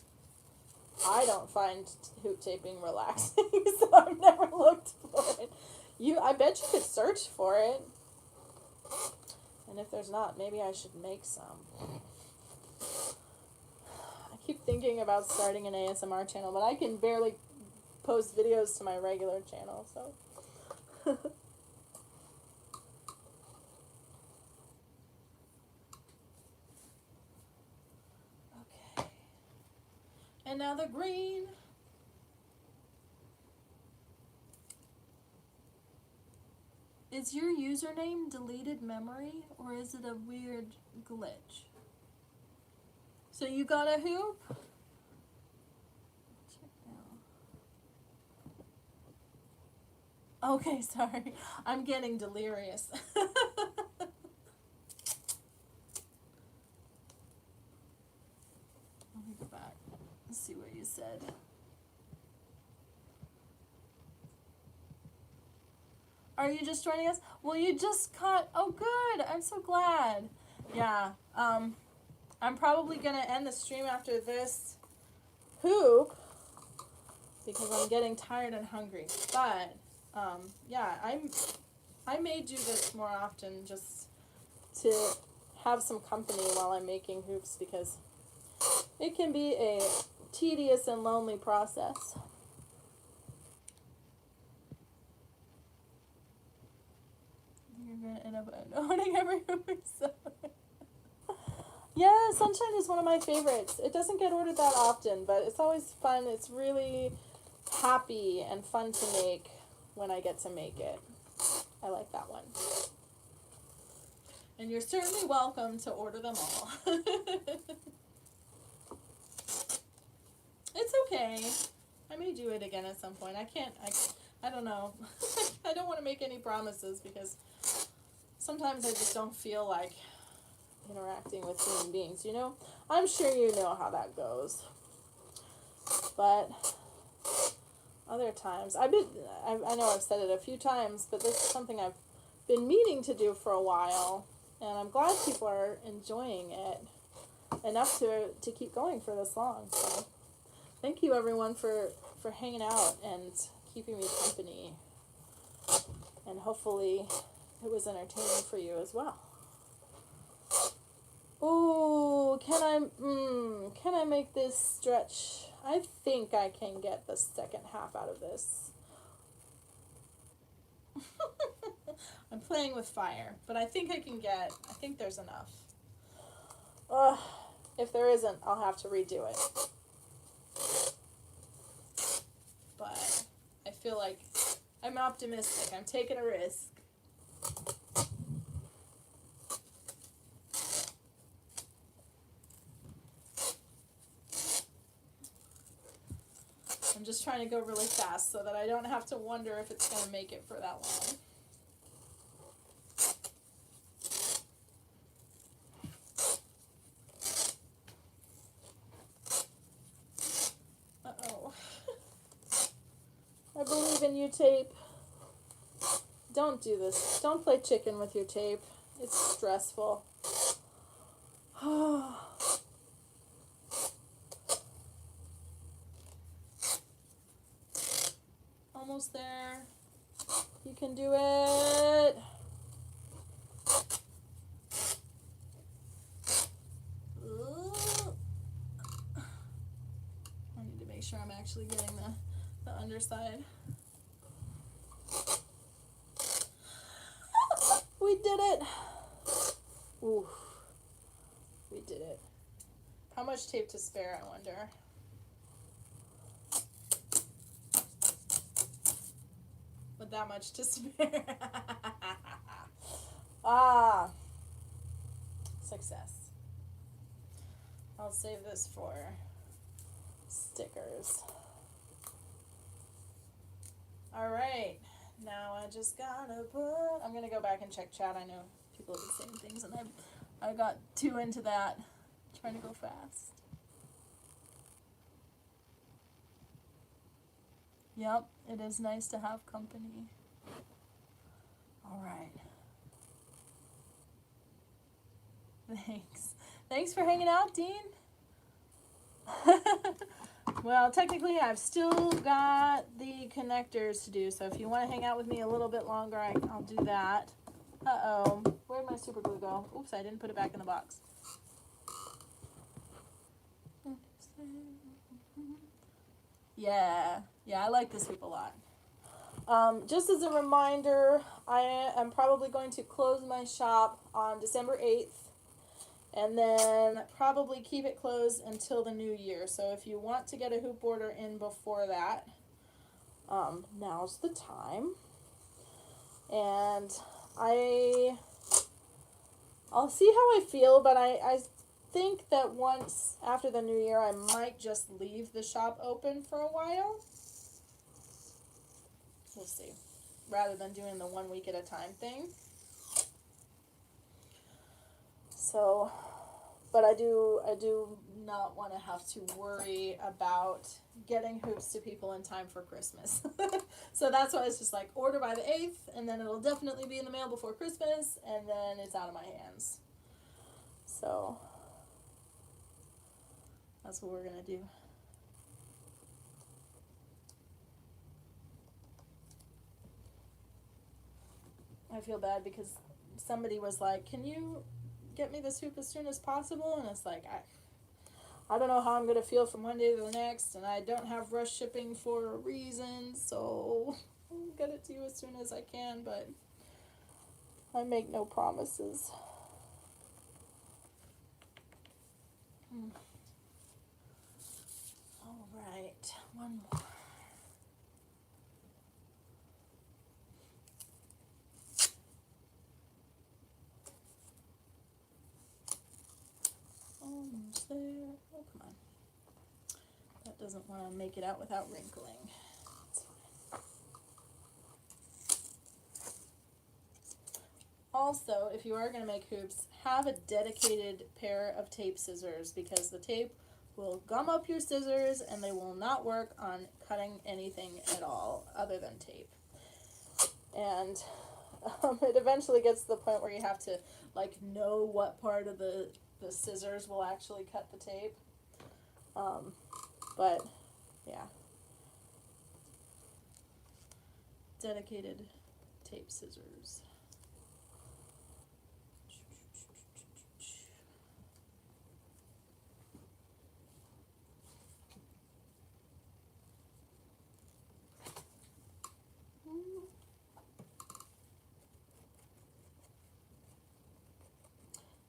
I don't find hoop taping relaxing, so I've never looked for it. I bet you could search for it. And if there's not, maybe I should make some. I keep thinking about starting an ASMR channel, but I can barely post videos to my regular channel, so. Okay. And now the green. Is your username deleted memory, or is it a weird glitch? So you got a hoop? Check now. Okay, sorry. I'm getting delirious. Let me go back and see what you said. Are you just joining us? Well, you just caught, oh good, I'm so glad. Yeah, I'm probably gonna end the stream after this hoop because I'm getting tired and hungry. But, yeah, I may do this more often just to have some company while I'm making hoops because it can be a tedious and lonely process. You're going to end up owning every hoop yourself. Yeah, Sunshine is one of my favorites. It doesn't get ordered that often, but it's always fun. It's really happy and fun to make when I get to make it. I like that one. And you're certainly welcome to order them all. It's okay. I may do it again at some point. I don't know. I don't want to make any promises because sometimes I just don't feel like interacting with human beings, you know? I'm sure you know how that goes. But other times. I know I've said it a few times, but this is something I've been meaning to do for a while, and I'm glad people are enjoying it enough to keep going for this long. So thank you everyone for hanging out and keeping me company, and hopefully it was entertaining for you as well. Oh, can I make this stretch? I think I can get the second half out of this. I'm playing with fire, but I think I think there's enough. If there isn't, I'll have to redo it. But I feel like I'm optimistic. I'm taking a risk. I'm just trying to go really fast so that I don't have to wonder if it's going to make it for that long. Uh-oh. I believe in you, tape. Don't do this. Don't play chicken with your tape. It's stressful. Almost there. You can do it. I need to make sure I'm actually getting the underside. We did it. Ooh. We did it. How much tape to spare, I wonder? With that much to spare. Ah. Success. I'll save this for stickers. Alright. Now I just gotta I'm gonna go back and check chat. I know people have been saying things and I got too into that. Trying to go fast. Yep, it is nice to have company. Alright. Thanks. Thanks for hanging out, Dean. Well, technically I've still got the connectors to do, so if you want to hang out with me a little bit longer, I'll do that. Uh-oh. Where'd my super glue go? Oops, I didn't put it back in the box. Yeah, I like this hoop a lot. Just as a reminder, I am probably going to close my shop on December 8th. And then probably keep it closed until the new year. So if you want to get a hoop order in before that, now's the time. And I'll see how I feel, but I think that once after the new year, I might just leave the shop open for a while. We'll see. Rather than doing the 1 week at a time thing. So, but I do not want to have to worry about getting hoops to people in time for Christmas. So that's why it's just like order by the 8th, and then it'll definitely be in the mail before Christmas, and then it's out of my hands. So that's what we're gonna do. I feel bad because somebody was like, can you get me this hoop as soon as possible? And it's like, I don't know how I'm going to feel from one day to the next, and I don't have rush shipping for a reason, so I'll get it to you as soon as I can, but I make no promises. All right, one more. Almost there. Oh, come on. That doesn't want to make it out without wrinkling. That's fine. Also, if you are going to make hoops, have a dedicated pair of tape scissors, because the tape will gum up your scissors and they will not work on cutting anything at all other than tape. And it eventually gets to the point where you have to like know what part of the scissors will actually cut the tape. But yeah, dedicated tape scissors.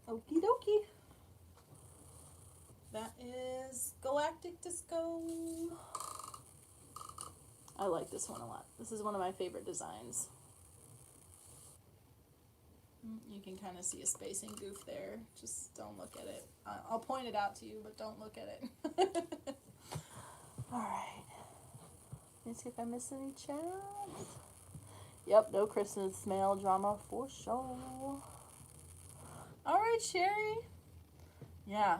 Okie dokie. That is Galactic Disco. I like this one a lot. This is one of my favorite designs. You can kind of see a spacing goof there. Just don't look at it. I'll point it out to you, but don't look at it. Alright. Let me see if I missed any chats. Yep, no Christmas mail drama for sure. Alright, Sherry. Yeah.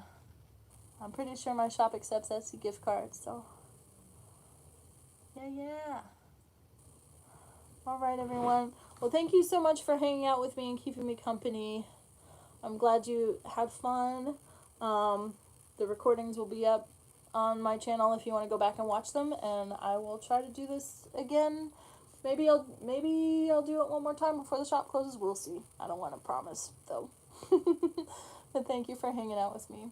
I'm pretty sure my shop accepts Etsy gift cards, so. Yeah. Alright, everyone. Well, thank you so much for hanging out with me and keeping me company. I'm glad you had fun. The recordings will be up on my channel if you want to go back and watch them, and I will try to do this again. Maybe I'll do it one more time before the shop closes. We'll see. I don't want to promise, though. But thank you for hanging out with me.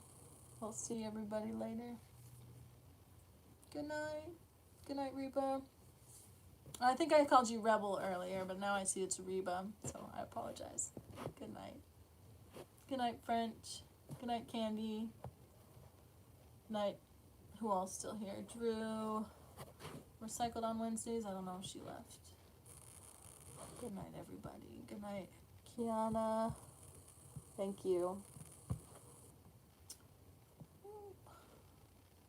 We'll see everybody later. Good night. Good night, Reba. I think I called you Rebel earlier, but now I see it's Reba, so I apologize. Good night. Good night, French. Good night, Candy. Good night. Who all's still here? Drew. Recycled on Wednesdays. I don't know if she left. Good night, everybody. Good night, Kiana. Thank you.